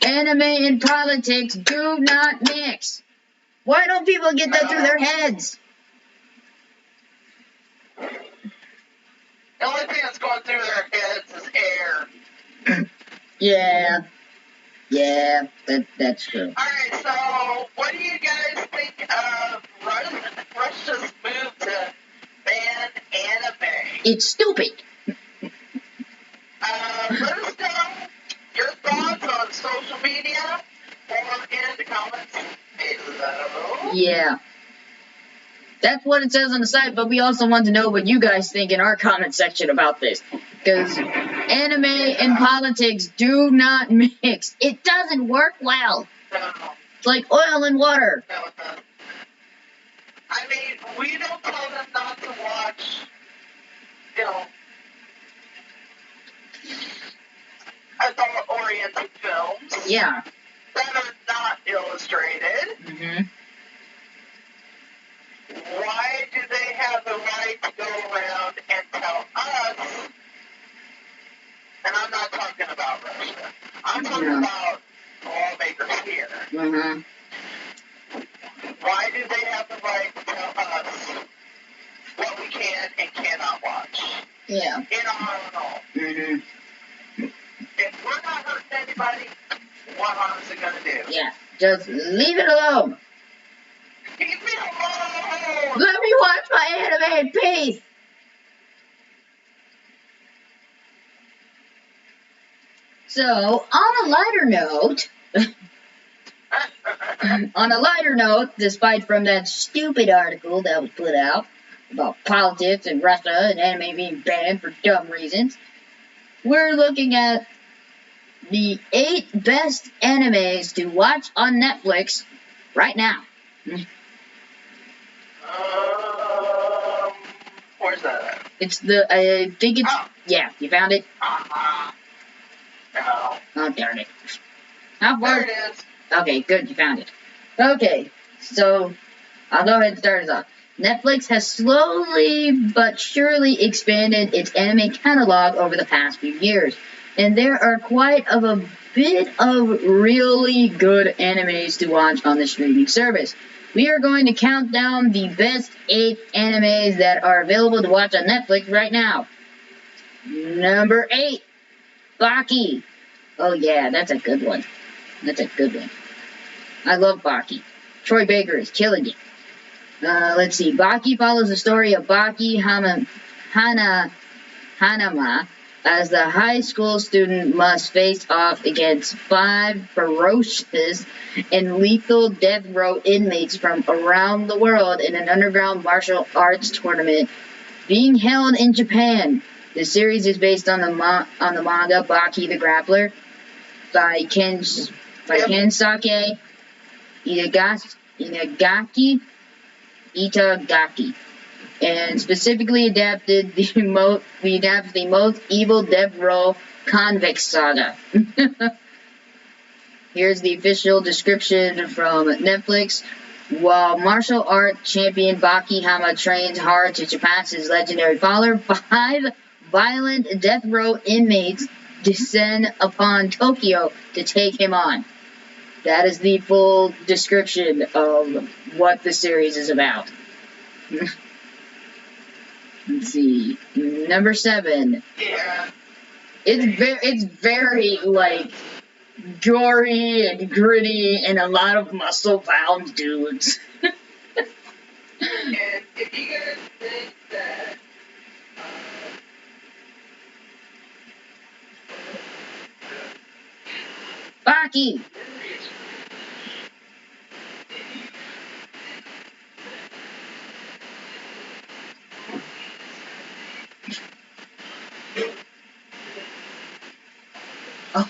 Anime and politics do not mix. Why don't people get that through their heads? The only thing that's going through their heads is air. Yeah, that's true. Alright, so what do you guys think of Russia's move to ban anime? It's stupid. Let us know your thoughts on social media or in the comments below. Yeah. That's what it says on the site, but we also want to know what you guys think in our comment section about this. Because anime and politics do not mix. It doesn't work well. No. It's like oil and water. No, it doesn't. I mean, we don't tell them not to watch, adult-oriented films. Yeah. That are not illustrated. Mm-hmm. Why do they have the right to go around and tell us, and I'm not talking about Russia, I'm talking about lawmakers here. Mm-hmm. Why do they have the right to tell us what we can and cannot watch? Yeah. In our own home. Mm-hmm. If we're not hurting anybody, what harm is it going to do? Yeah. Just leave it alone. Leave me alone! Let me watch my anime in peace. So, on a lighter note, despite from that stupid article that was put out about politics and Russia and anime being banned for dumb reasons, we're looking at the 8 best animes to watch on Netflix right now. Where's that at? I think it's, yeah, you found it? No. Oh, darn it. How far? There it is. Okay, good, you found it. Okay, so I'll go ahead and start us off. Netflix has slowly but surely expanded its anime catalog over the past few years, and there are quite a bit of really good animes to watch on the streaming service. We are going to count down the best 8 animes that are available to watch on Netflix right now. Number 8, Baki. Oh yeah, that's a good one. That's a good one. I love Baki. Troy Baker is killing it. Let's see. Baki follows the story of Baki Hanama as the high school student must face off against 5 ferocious and lethal death row inmates from around the world in an underground martial arts tournament being held in Japan. The series is based on the manga Baki the Grappler by Kensake Itagaki, and specifically adapted the most evil death row convict saga. Here's the official description from Netflix. While martial art champion Baki Hama trains hard to surpass his legendary father, 5 violent death row inmates descend upon Tokyo to take him on. That is the full description of what the series is about. Let's see. Number 7. Yeah. It's very like gory and gritty and a lot of muscle-bound dudes. And if you guys think that Baki.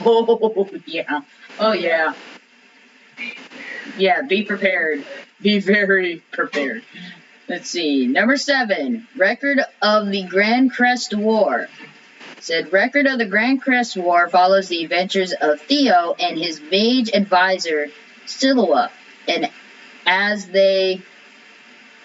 Oh yeah. Oh yeah. Yeah, be prepared. Be very prepared. Let's see. Number 7. Record of the Grand Crest War. Said Record of the Grand Crest War follows the adventures of Theo and his mage advisor Silua, and as they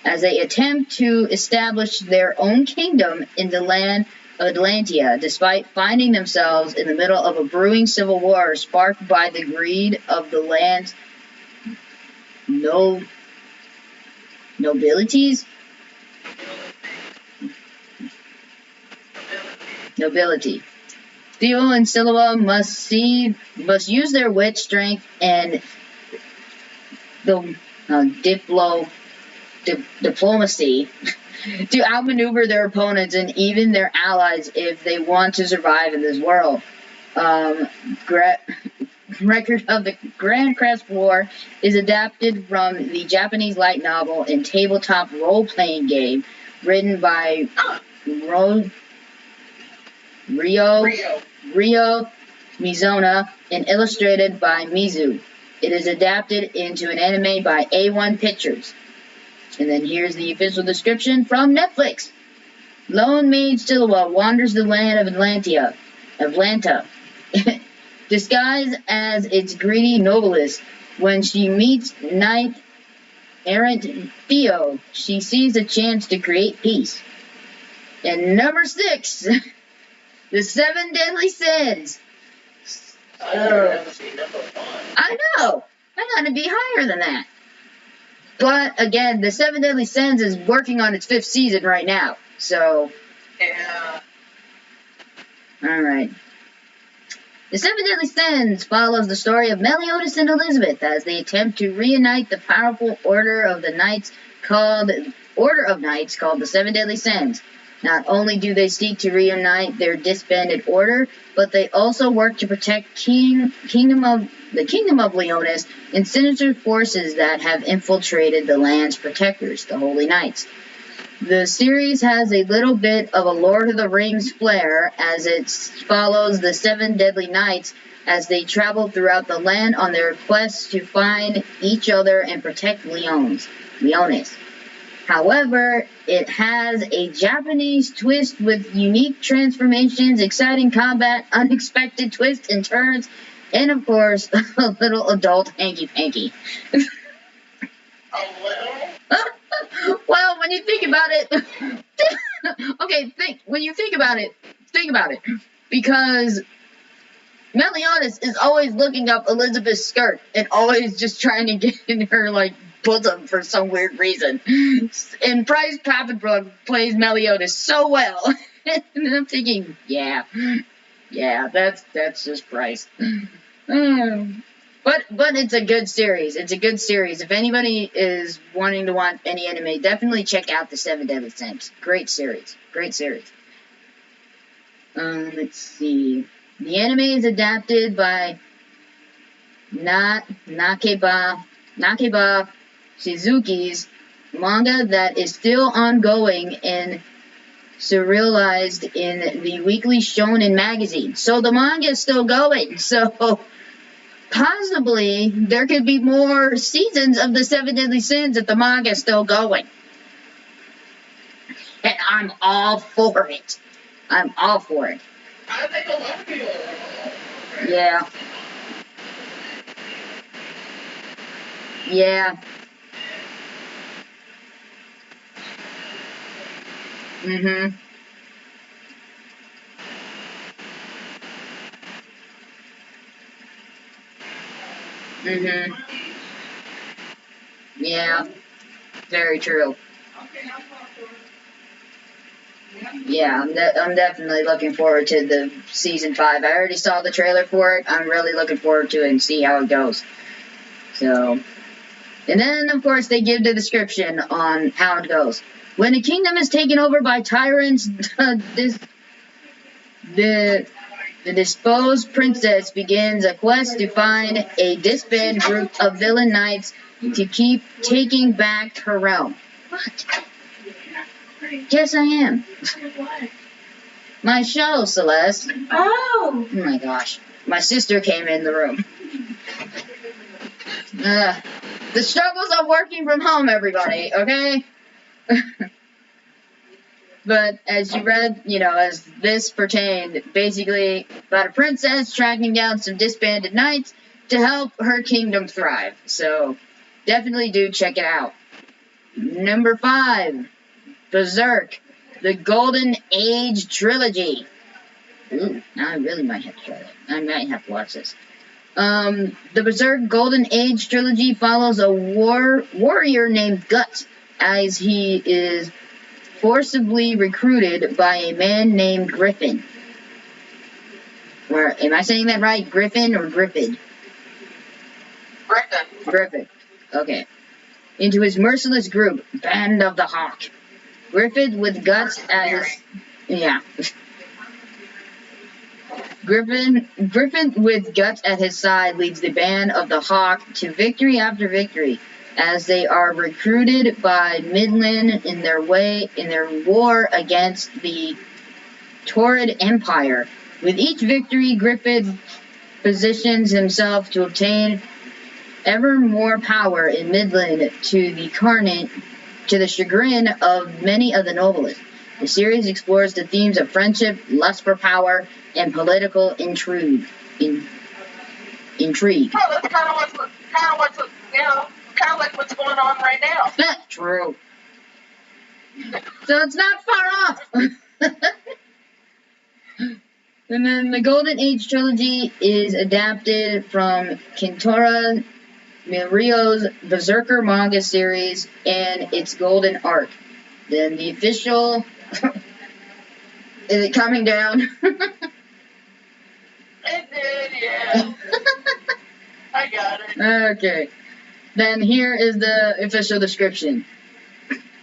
attempt to establish their own kingdom in the land of Atlantia, despite finding themselves in the middle of a brewing civil war sparked by the greed of the land's nobility. Theo and Silua must use their wit, strength, and the diplomacy to outmaneuver their opponents and even their allies if they want to survive in this world. Record of the Grand Crest War is adapted from the Japanese light novel and tabletop role-playing game written by Ryo Mizuna and illustrated by Mizu. It is adapted into an anime by A1 Pictures. And then here's the official description from Netflix. Lone Mage Silua wanders the land of Atlanta, disguised as its greedy novelist. When she meets knight-errant Theo, she sees a chance to create peace. And number 6, The 7 Deadly Sins. I know. I gotta be higher than that. But again, The 7 Deadly Sins is working on its 5th season right now. So, yeah. Alright. The 7 Deadly Sins follows the story of Meliodas and Elizabeth as they attempt to reunite the powerful Order of Knights called the 7 Deadly Sins. Not only do they seek to reunite their disbanded order, but they also work to protect the Kingdom of Leonis and sinister forces that have infiltrated the land's protectors, the Holy Knights. The series has a little bit of a Lord of the Rings flair as it follows the 7 Deadly Knights as they travel throughout the land on their quest to find each other and protect Leonis. However, it has a Japanese twist with unique transformations, exciting combat, unexpected twists and turns, and of course, a little adult hanky-panky. Well, when you think about it, okay, think about it. Because Meliodas is always looking up Elizabeth's skirt and always just trying to get in her, like, bosom for some weird reason. And Bryce Papenbrook plays Meliodas so well. And I'm thinking, yeah, that's just Bryce. But it's a good series. It's a good series. If anybody is wanting to watch any anime, definitely check out the Seven Deadly Sins. Great series. Great series. Let's see. The anime is adapted by Nakeba Shizuki's manga that is still ongoing and serialized in the Weekly Shonen magazine. So the manga is still going. So possibly there could be more seasons of the Seven Deadly Sins if the manga is still going. And I'm all for it. I'm all for it. I think a lot of people are. Yeah. Yeah. Mm-hmm. Mm-hmm. Yeah. Very true. Yeah, I'm definitely looking forward to the season 5. I already saw the trailer for it. I'm really looking forward to it and see how it goes. So, and then of course they give the description on how it goes. When a kingdom is taken over by tyrants, the disposed princess begins a quest to find a disbanded group of villain knights to keep taking back her realm. What? Yes, I am. My show, Celeste. Oh my gosh. My sister came in the room. The struggles of working from home, everybody, okay? But as you read, as this pertained, basically about a princess tracking down some disbanded knights to help her kingdom thrive. So definitely do check it out. Number 5, Berserk, the Golden Age Trilogy. Ooh, now I really might have to try that. I might have to watch this. The Berserk Golden Age Trilogy follows a warrior named Guts as he is forcibly recruited by a man named Griffin. Or, am I saying that right? Griffin or Griffin? Griffin. Okay. Into his merciless group, Band of the Hawk. Griffin with Guts as... Yeah. Griffin with Guts at his side leads the Band of the Hawk to victory after victory as they are recruited by Midland in their war against the Torrid Empire. With each victory, Griffin positions himself to obtain ever more power in Midland to the chagrin of many of the nobles. The series explores the themes of friendship, lust for power, and political intrigue. Oh, that's kind of like what's going on right now. That's true. So it's not far off. And then the Golden Age Trilogy is adapted from Kentaro Miurio's Berserker manga series and its Golden Arc. Then the official... Is it coming down? It did, yeah. I got it. Okay. Then here is the official description.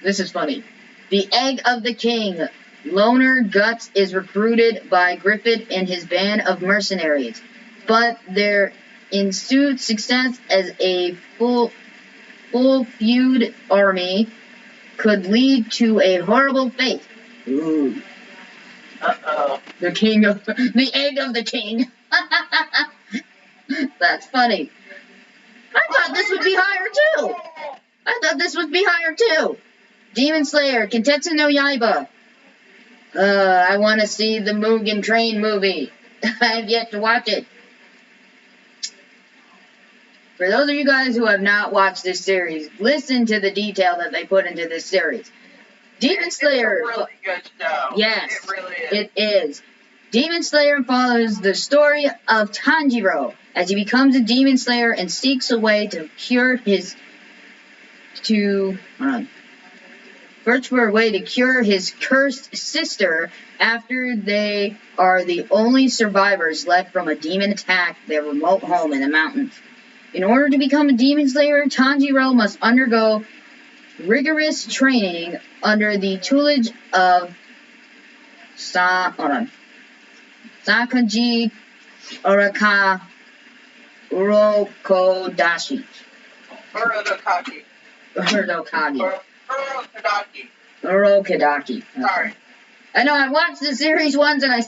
This is funny. The Egg of the King. Loner Guts is recruited by Griffith and his band of mercenaries. But their ensued success as a full feud army could lead to a horrible fate. Ooh. Uh-oh. The Egg of the King. That's funny. I thought this would be higher too. Demon Slayer, Kitetsu no Yaiba. I want to see the Mugen Train movie. I have yet to watch it. For those of you guys who have not watched this series, listen to the detail that they put into this series. Demon Slayer. It's a really good show. Yes, it really is. It is. Demon Slayer follows the story of Tanjiro as he becomes a demon slayer and seeks a way to cure his search for a way to cure his cursed sister after they are the only survivors left from a demon attack their remote home in the mountains. In order to become a demon slayer, Tanjiro must undergo rigorous training under the tutelage of Sakaji Urokodaki. Urokodaki. Sorry. I know I watched the series once and I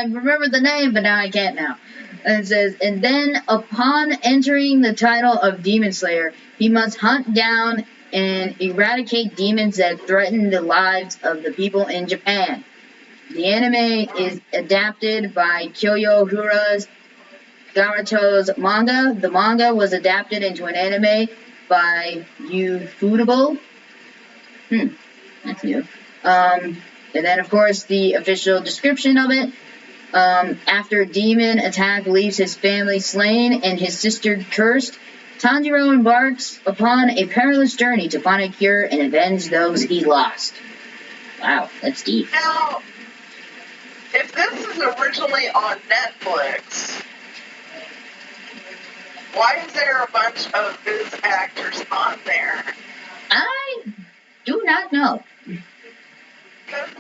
remember the name, but now I can't now. And it says, and then upon entering the title of Demon Slayer, he must hunt down and eradicate demons that threaten the lives of the people in Japan. The anime is adapted by Kyoyo Hura's Garuto's manga. The manga was adapted into an anime by Ufotable. That's new. And then, of course, the official description of it. After a demon attack leaves his family slain and his sister cursed, Tanjiro embarks upon a perilous journey to find a cure and avenge those he lost. Wow, that's deep. Now, if this is originally on Netflix, why is there a bunch of Viz actors on there? I do not know. Because,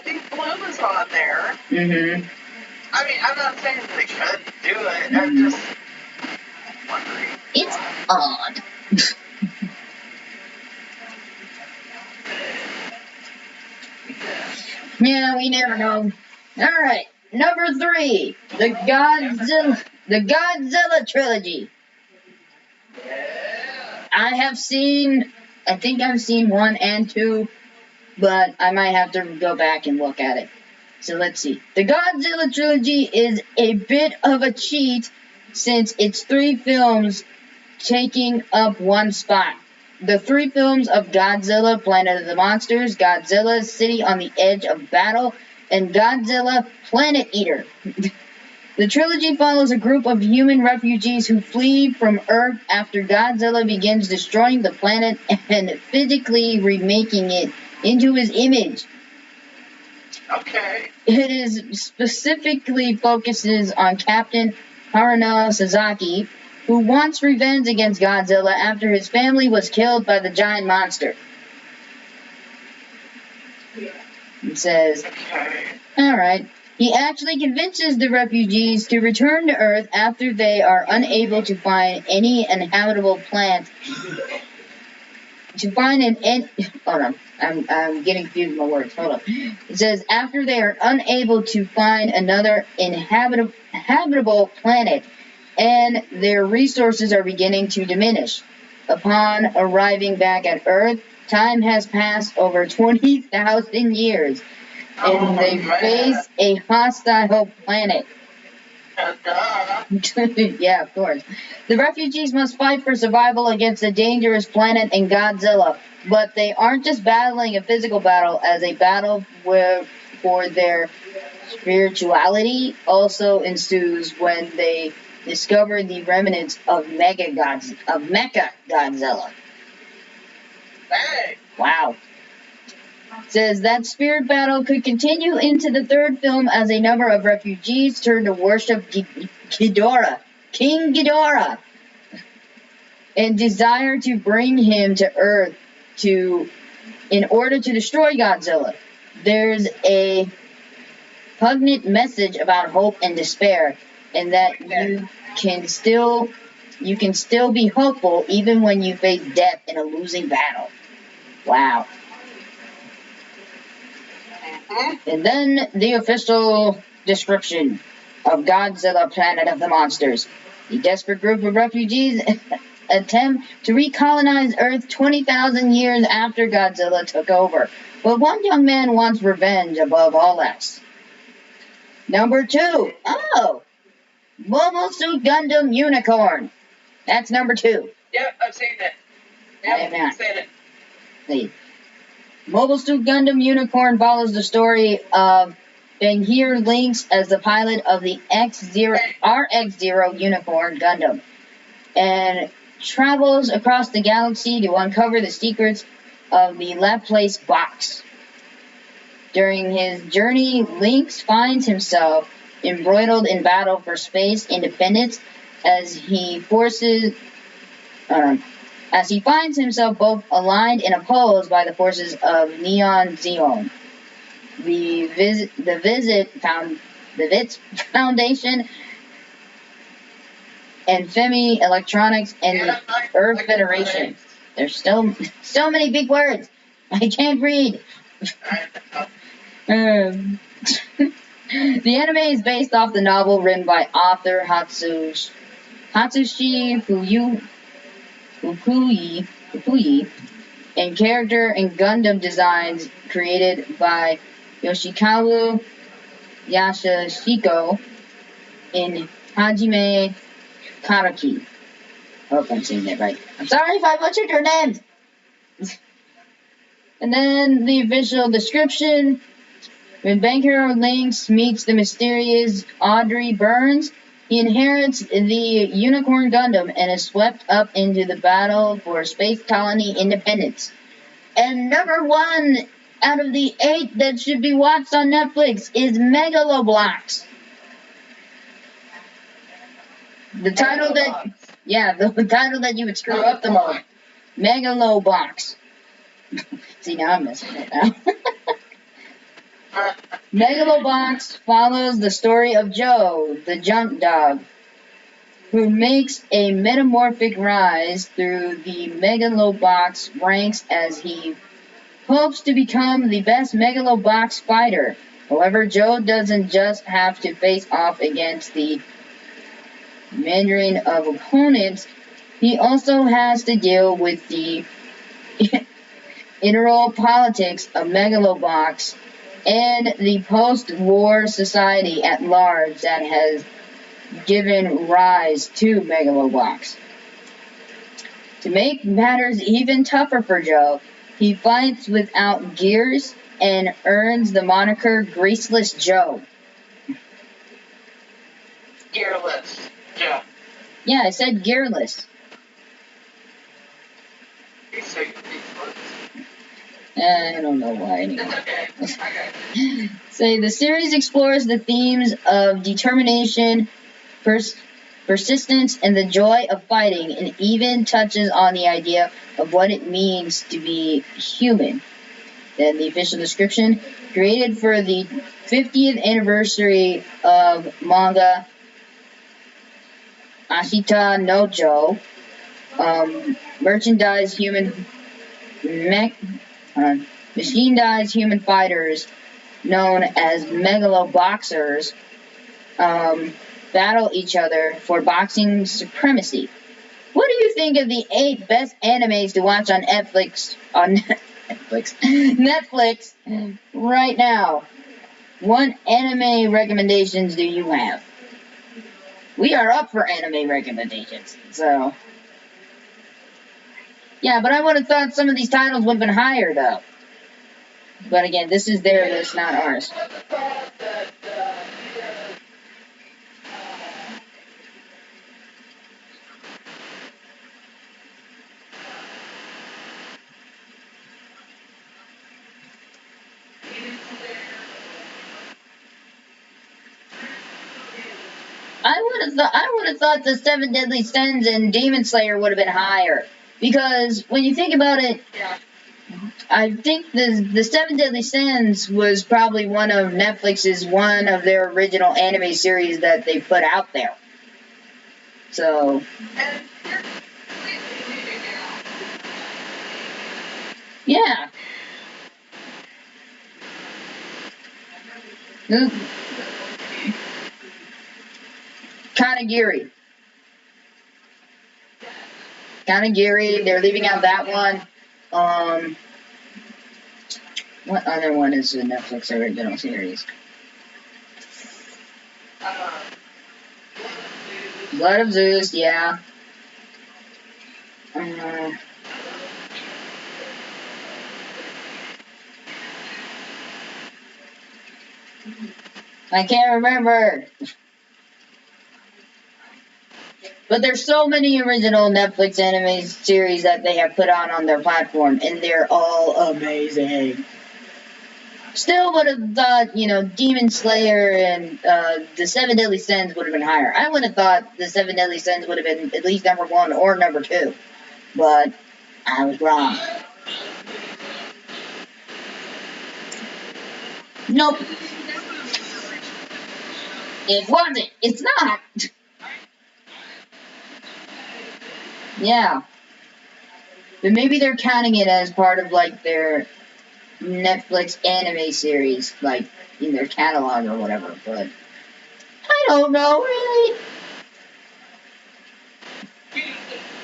Steve Bloom is on there. Mm-hmm. I mean, I'm not saying they couldn't do it. I'm just wondering. It's odd. Yeah, we never know. Alright, number 3. The Godzilla trilogy. I think I've seen 1 and 2, but I might have to go back and look at it. So let's see. The Godzilla trilogy is a bit of a cheat since it's 3 films taking up one spot. The 3 films of Godzilla, Planet of the Monsters, Godzilla, City on the Edge of Battle, and Godzilla, Planet Eater. The trilogy follows a group of human refugees who flee from Earth after Godzilla begins destroying the planet and physically remaking it into his image. Okay. It is specifically focuses on Captain Haruno Sasaki, who wants revenge against Godzilla after his family was killed by the giant monster. It says, alright. He actually convinces the refugees to return to Earth after they are unable to find any inhabitable plant. Hold on. I'm getting confused with my words. Hold on. It says, after they are unable to find another habitable planet, and their resources are beginning to diminish. Upon arriving back at Earth, time has passed over 20,000 years, and they face a hostile planet. Yeah, of course. The refugees must fight for survival against a dangerous planet and Godzilla, but they aren't just battling a physical battle, as a battle for their spirituality also ensues when they discover the remnants of Mecha Godzilla. Hey. Wow. It says that spirit battle could continue into the 3rd film as a number of refugees turn to worship King Ghidorah, and desire to bring him to Earth in order to destroy Godzilla. There's a poignant message about hope and despair, and that you can still be hopeful even when you face death in a losing battle. Wow. And then the official description of Godzilla, Planet of the Monsters. The desperate group of refugees attempt to recolonize Earth 20,000 years after Godzilla took over. But one young man wants revenge above all else. Number 2. Oh! Mobile Suit Gundam Unicorn. That's number 2. Yep, I've seen it. Yep, I've seen it. See. Mobile Suit Gundam Unicorn follows the story of and here Lynx as the pilot of the RX-0 Unicorn Gundam, and travels across the galaxy to uncover the secrets of the Laplace box. During his journey, Lynx finds himself embroiled in battle for space independence as he finds himself both aligned and opposed by the forces of Neon Zeon. The VITS Foundation and Femi Electronics and the Earth Federation. There's still so many big words. I can't read. The anime is based off the novel written by author Hatsushi Fukui, and character and Gundam designs created by Yoshikawa Yashishiko and Hajime Karaki. I hope I'm saying that right. I'm sorry if I butchered your names. And then the official description. When bank hero Lynx meets the mysterious Audrey Burns, he inherits the Unicorn Gundam and is swept up into the battle for space colony independence. And number 1 out of the 8 that should be watched on Netflix is Megaloblox. The title that you would screw up the most. Megalobox. See, now I'm messing it up. Megalobox follows the story of Joe, the junk dog, who makes a metamorphic rise through the Megalobox ranks as he hopes to become the best Megalobox fighter. However, Joe doesn't just have to face off against the Mandarin of opponents, he also has to deal with the internal politics of Megalobox and the post-war society at large that has given rise to Megalobox. To make matters even tougher for Joe, he fights without gears and earns the moniker Greaseless Joe. Gearless. Yeah. Yeah, I said gearless. You say gearless. I don't know why anyway. It's okay. So the series explores the themes of determination, persistence, and the joy of fighting, and even touches on the idea of what it means to be human. Then the official description, created for the 50th anniversary of manga Ashita no Joe, machinized human fighters known as Megaloboxers battle each other for boxing supremacy. What do you think of the 8 best animes to watch on Netflix right now? What anime recommendations do you have? We are up for anime recommendations, so yeah, but I would have thought some of these titles would have been higher though. But again, this is their list, not ours. I would have thought the 7 Deadly Sins and Demon Slayer would have been higher, because when you think about it, I think the 7 Deadly Sins was probably one of their original anime series that they put out there. So yeah. Kanagiri, they're leaving out that one. What other one is a Netflix original series? Blood of Zeus, yeah. I can't remember. But there's so many original Netflix anime series that they have put on their platform, and they're all amazing. Still would have thought, Demon Slayer and the Seven Deadly Sins would have been higher. I would have thought the Seven Deadly Sins would have been at least number 1 or number 2. But I was wrong. Nope. It wasn't. It's not. Yeah. But maybe they're counting it as part of, like, their Netflix anime series, like, in their catalog or whatever, but I don't know, really.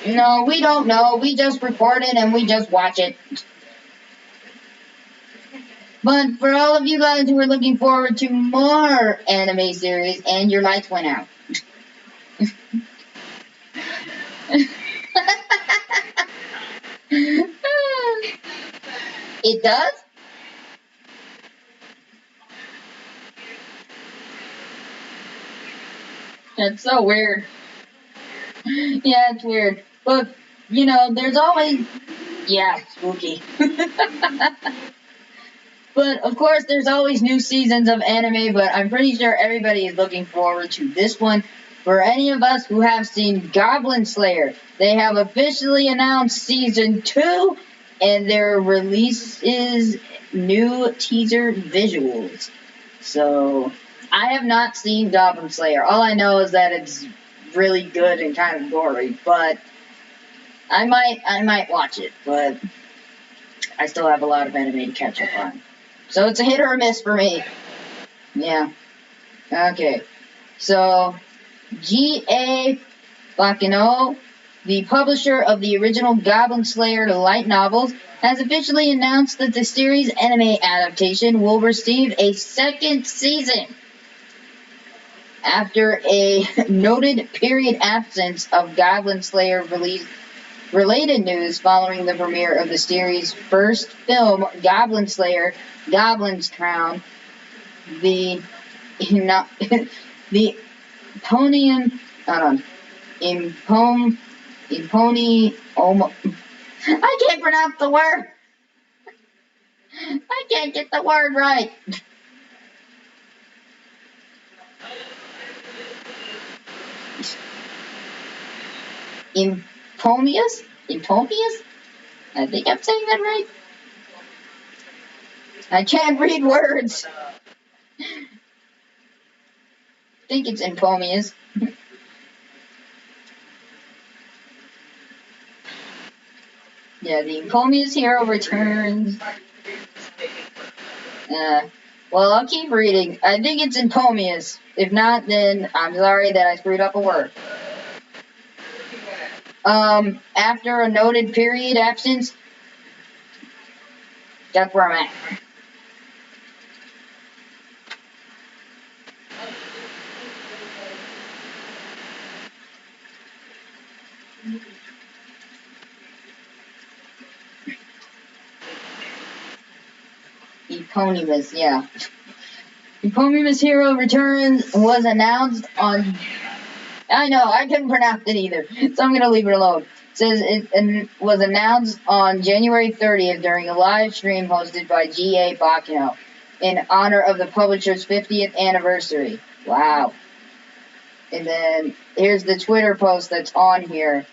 No, we don't know. We just record it and we just watch it. But for all of you guys who are looking forward to more anime series, and your lights went out. It does? That's so weird. Yeah, it's weird. But, there's always... Yeah, spooky. But, of course, there's always new seasons of anime, but I'm pretty sure everybody is looking forward to this one. For any of us who have seen Goblin Slayer, they have officially announced Season 2, and their release is new teaser visuals. So, I have not seen Goblin Slayer. All I know is that it's really good and kind of gory, but I might watch it, but I still have a lot of anime to catch up on. So it's a hit or a miss for me. Yeah. Okay. So, G.A. Bakino, the publisher of the original Goblin Slayer light novels, has officially announced that the series' anime adaptation will receive a second season. After a noted period absence of Goblin Slayer related news following the premiere of the series' first film, Goblin Slayer, Goblin's Crown, the I can't pronounce the word. I can't get the word right. Impomius? I think I'm saying that right. I can't read words. I think it's Impomius. Yeah, the Impomius hero returns. Well, I'll keep reading. I think it's Impomius. If not, then I'm sorry that I screwed up a word. After a noted period absence, that's where I'm at. Eponymous, yeah. Eponymous Hero Returns was announced on... I know, I couldn't pronounce it either, so I'm going to leave it alone. It says it was announced on January 30th during a live stream hosted by G.A. Bakino in honor of the publisher's 50th anniversary. Wow. And then here's the Twitter post that's on here.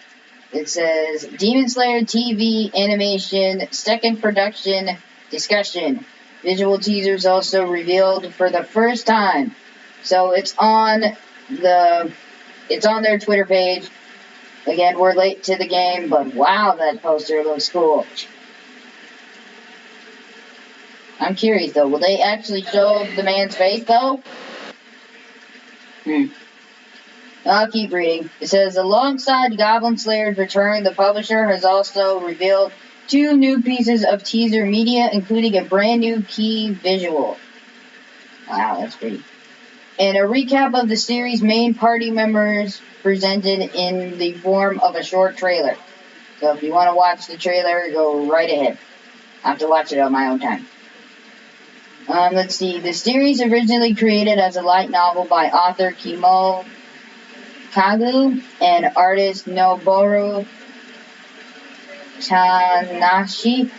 It says, Demon Slayer TV animation, second production discussion. Visual teasers also revealed for the first time. So it's on their Twitter page. Again, we're late to the game, but wow, that poster looks cool. I'm curious though, will they actually show the man's face though? I'll keep reading. It says, alongside Goblin Slayer's return, the publisher has also revealed 2 new pieces of teaser media, including a brand new key visual. Wow, that's pretty. And a recap of the series' main party members presented in the form of a short trailer. So if you want to watch the trailer, go right ahead. I have to watch it on my own time. Let's see. The series originally created as a light novel by author Kimo Kagu and artist Noboru Tanashi,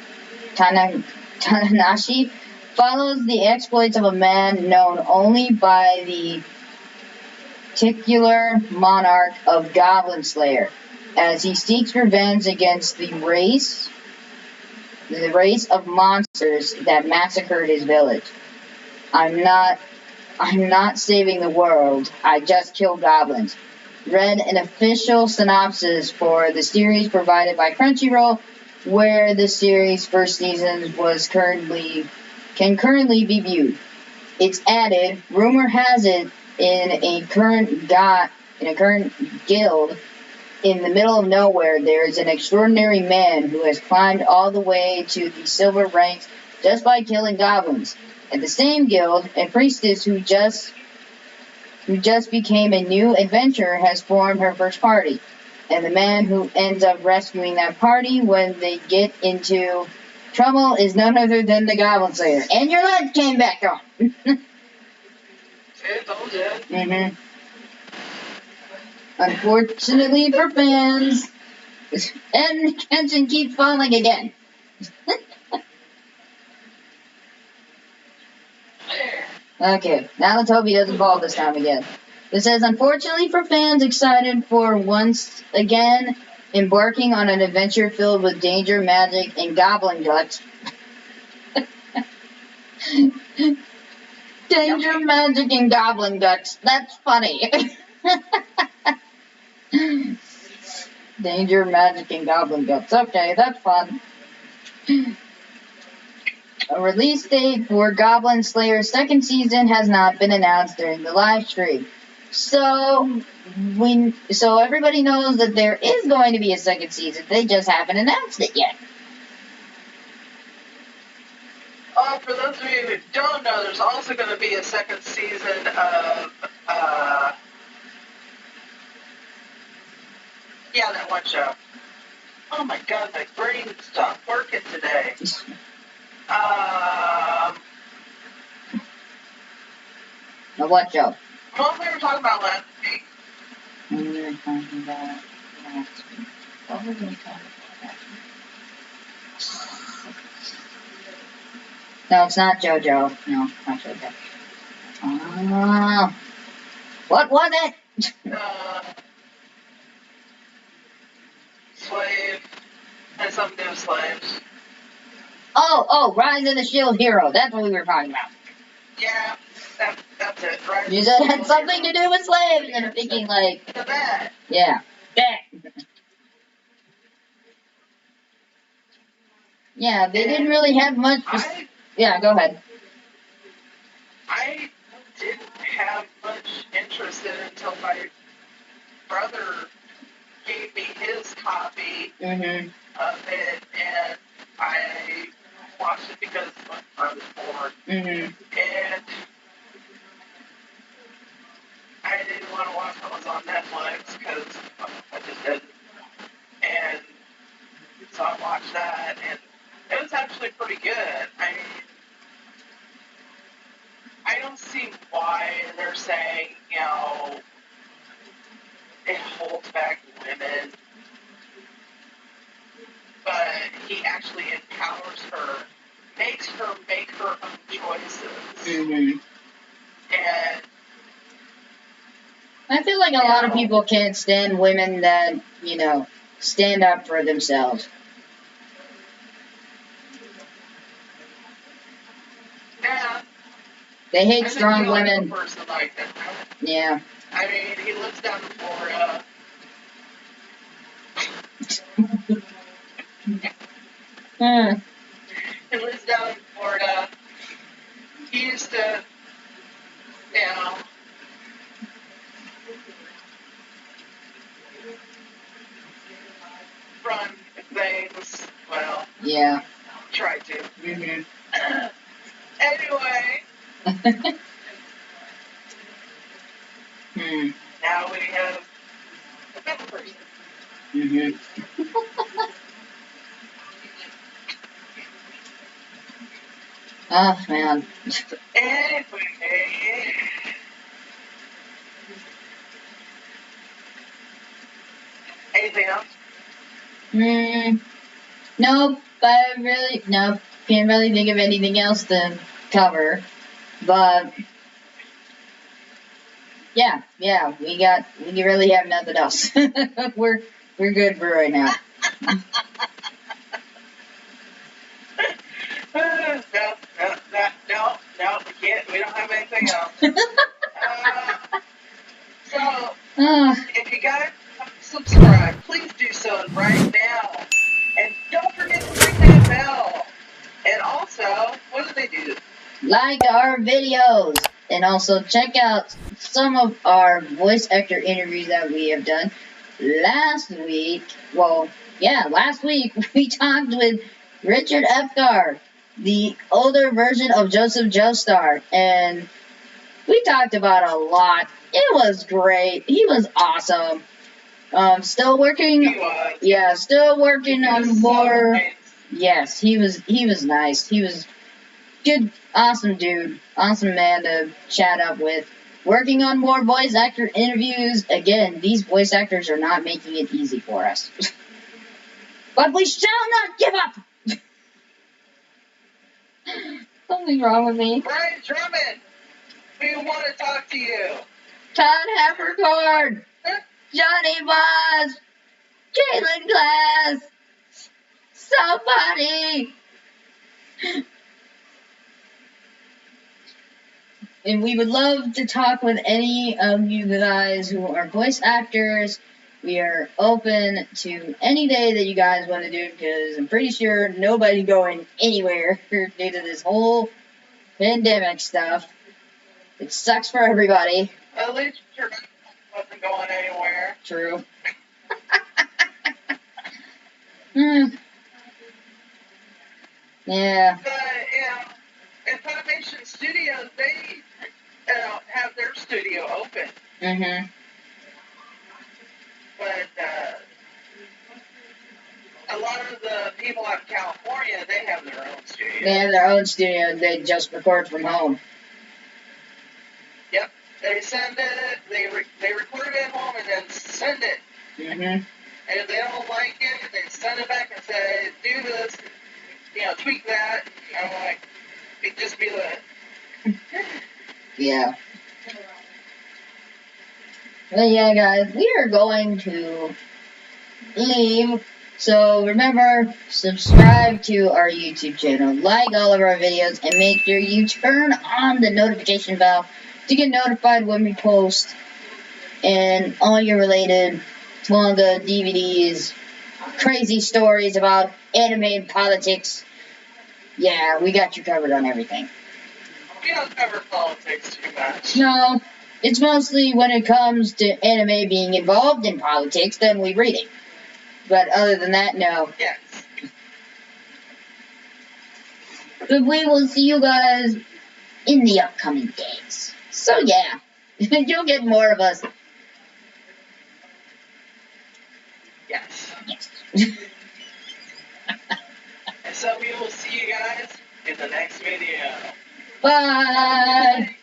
Tananashi follows the exploits of a man known only by the titular monarch of Goblin Slayer, as he seeks revenge against the race of monsters that massacred his village. I'm not saving the world. I just kill goblins. Read an official synopsis for the series provided by Crunchyroll, where the series' first season can currently be viewed. It's added, rumor has it, in a current guild in the middle of nowhere, there is an extraordinary man who has climbed all the way to the silver ranks just by killing goblins. At the same guild, a priestess who just became a new adventurer has formed her first party. And the man who ends up rescuing that party when they get into trouble is none other than the Goblin Slayer. And your light came back on. Mm-hmm. Unfortunately for fans, and Kenshin keeps falling again. Okay, now let's hope he doesn't fall this time again. It says, unfortunately for fans excited for once again embarking on an adventure filled with danger, magic, and goblin guts. Danger, magic, and goblin guts. That's funny. Danger, magic, and goblin guts. Okay, that's fun. A release date for Goblin Slayer's second season has not been announced during the live stream. So everybody knows that there is going to be a second season. They just haven't announced it yet. For those of you who don't know, there's also going to be a second season of, that one show. Oh my god, my brain stopped working today. What show? What we were talking about last week. What were we talking about last week? No, it's not JoJo. No, not JoJo. What was it? Slave and some new slaves. Oh, Rise of the Shield Hero. That's what we were talking about. Yeah, that's it, right? You said it had something to do with slaves, and I'm thinking like... The bat. Yeah. Bat. Yeah, they didn't really have much... Yeah, go ahead. I didn't have much interest in it until my brother gave me his copy of it, and I watched it because I was bored. And I didn't want to watch what was on Netflix because I just didn't. And so I watched that, and it was actually pretty good. I mean, I don't see why they're saying, it holds back women, but he actually empowers her, makes her make her own choices. And I feel like a lot of people can't stand women that, stand up for themselves. Yeah. They hate strong women. A person like that. Yeah. I mean, he lives down in Florida. He lives down in Florida. He used to, run things. Well, yeah. Try to. Anyway. Now we have a better person. Oh, man. Anyway. Anything else? Nope. Nope. Can't really think of anything else to cover. But, yeah, we really have nothing else. we're good for right now. No, we can't. We don't have anything else. So, if you guys subscribe, please do so right now. And don't forget to ring that bell. And also, what do they do? Like our videos. And also check out some of our voice actor interviews that we have done. Last week we talked with Richard Epgar, the older version of Joseph Joestar, and we talked about a lot. It was great. He was awesome. Still working. He was. Yeah, still working on more. So nice. Yes, he was nice. He was good, awesome dude, awesome man to chat up with. Working on more voice actor interviews. Again, these voice actors are not making it easy for us. But we shall not give up! Something's wrong with me. Brian Drummond, we want to talk to you. Todd Heffercord, Johnny Boss, Caitlin Glass, so funny! And we would love to talk with any of you guys who are voice actors. We are open to any day that you guys want to do, because I'm pretty sure nobody's going anywhere due to this whole pandemic stuff. It sucks for everybody. At least your wasn't going anywhere. True. Yeah. In Funimation Studios, they have their studio open. But a lot of the people out of California, they have their own studio. They have their own studio. They just record from home. Yep. They send it, they record it at home and then send it. And if they don't like it, they send it back and say, do this, tweak that. I'm like, it just be that. Yeah. But yeah, guys, we are going to leave. So remember, subscribe to our YouTube channel, like all of our videos, and make sure you turn on the notification bell to get notified when we post, and all your related manga, DVDs, crazy stories about anime and politics. Yeah, we got you covered on everything. We don't cover politics too much. No, it's mostly when it comes to anime being involved in politics, then we read it. But other than that, no. Yes. But we will see you guys in the upcoming days. So yeah, you'll get more of us. Yes. Yes. And so we will see you guys in the next video. Bye.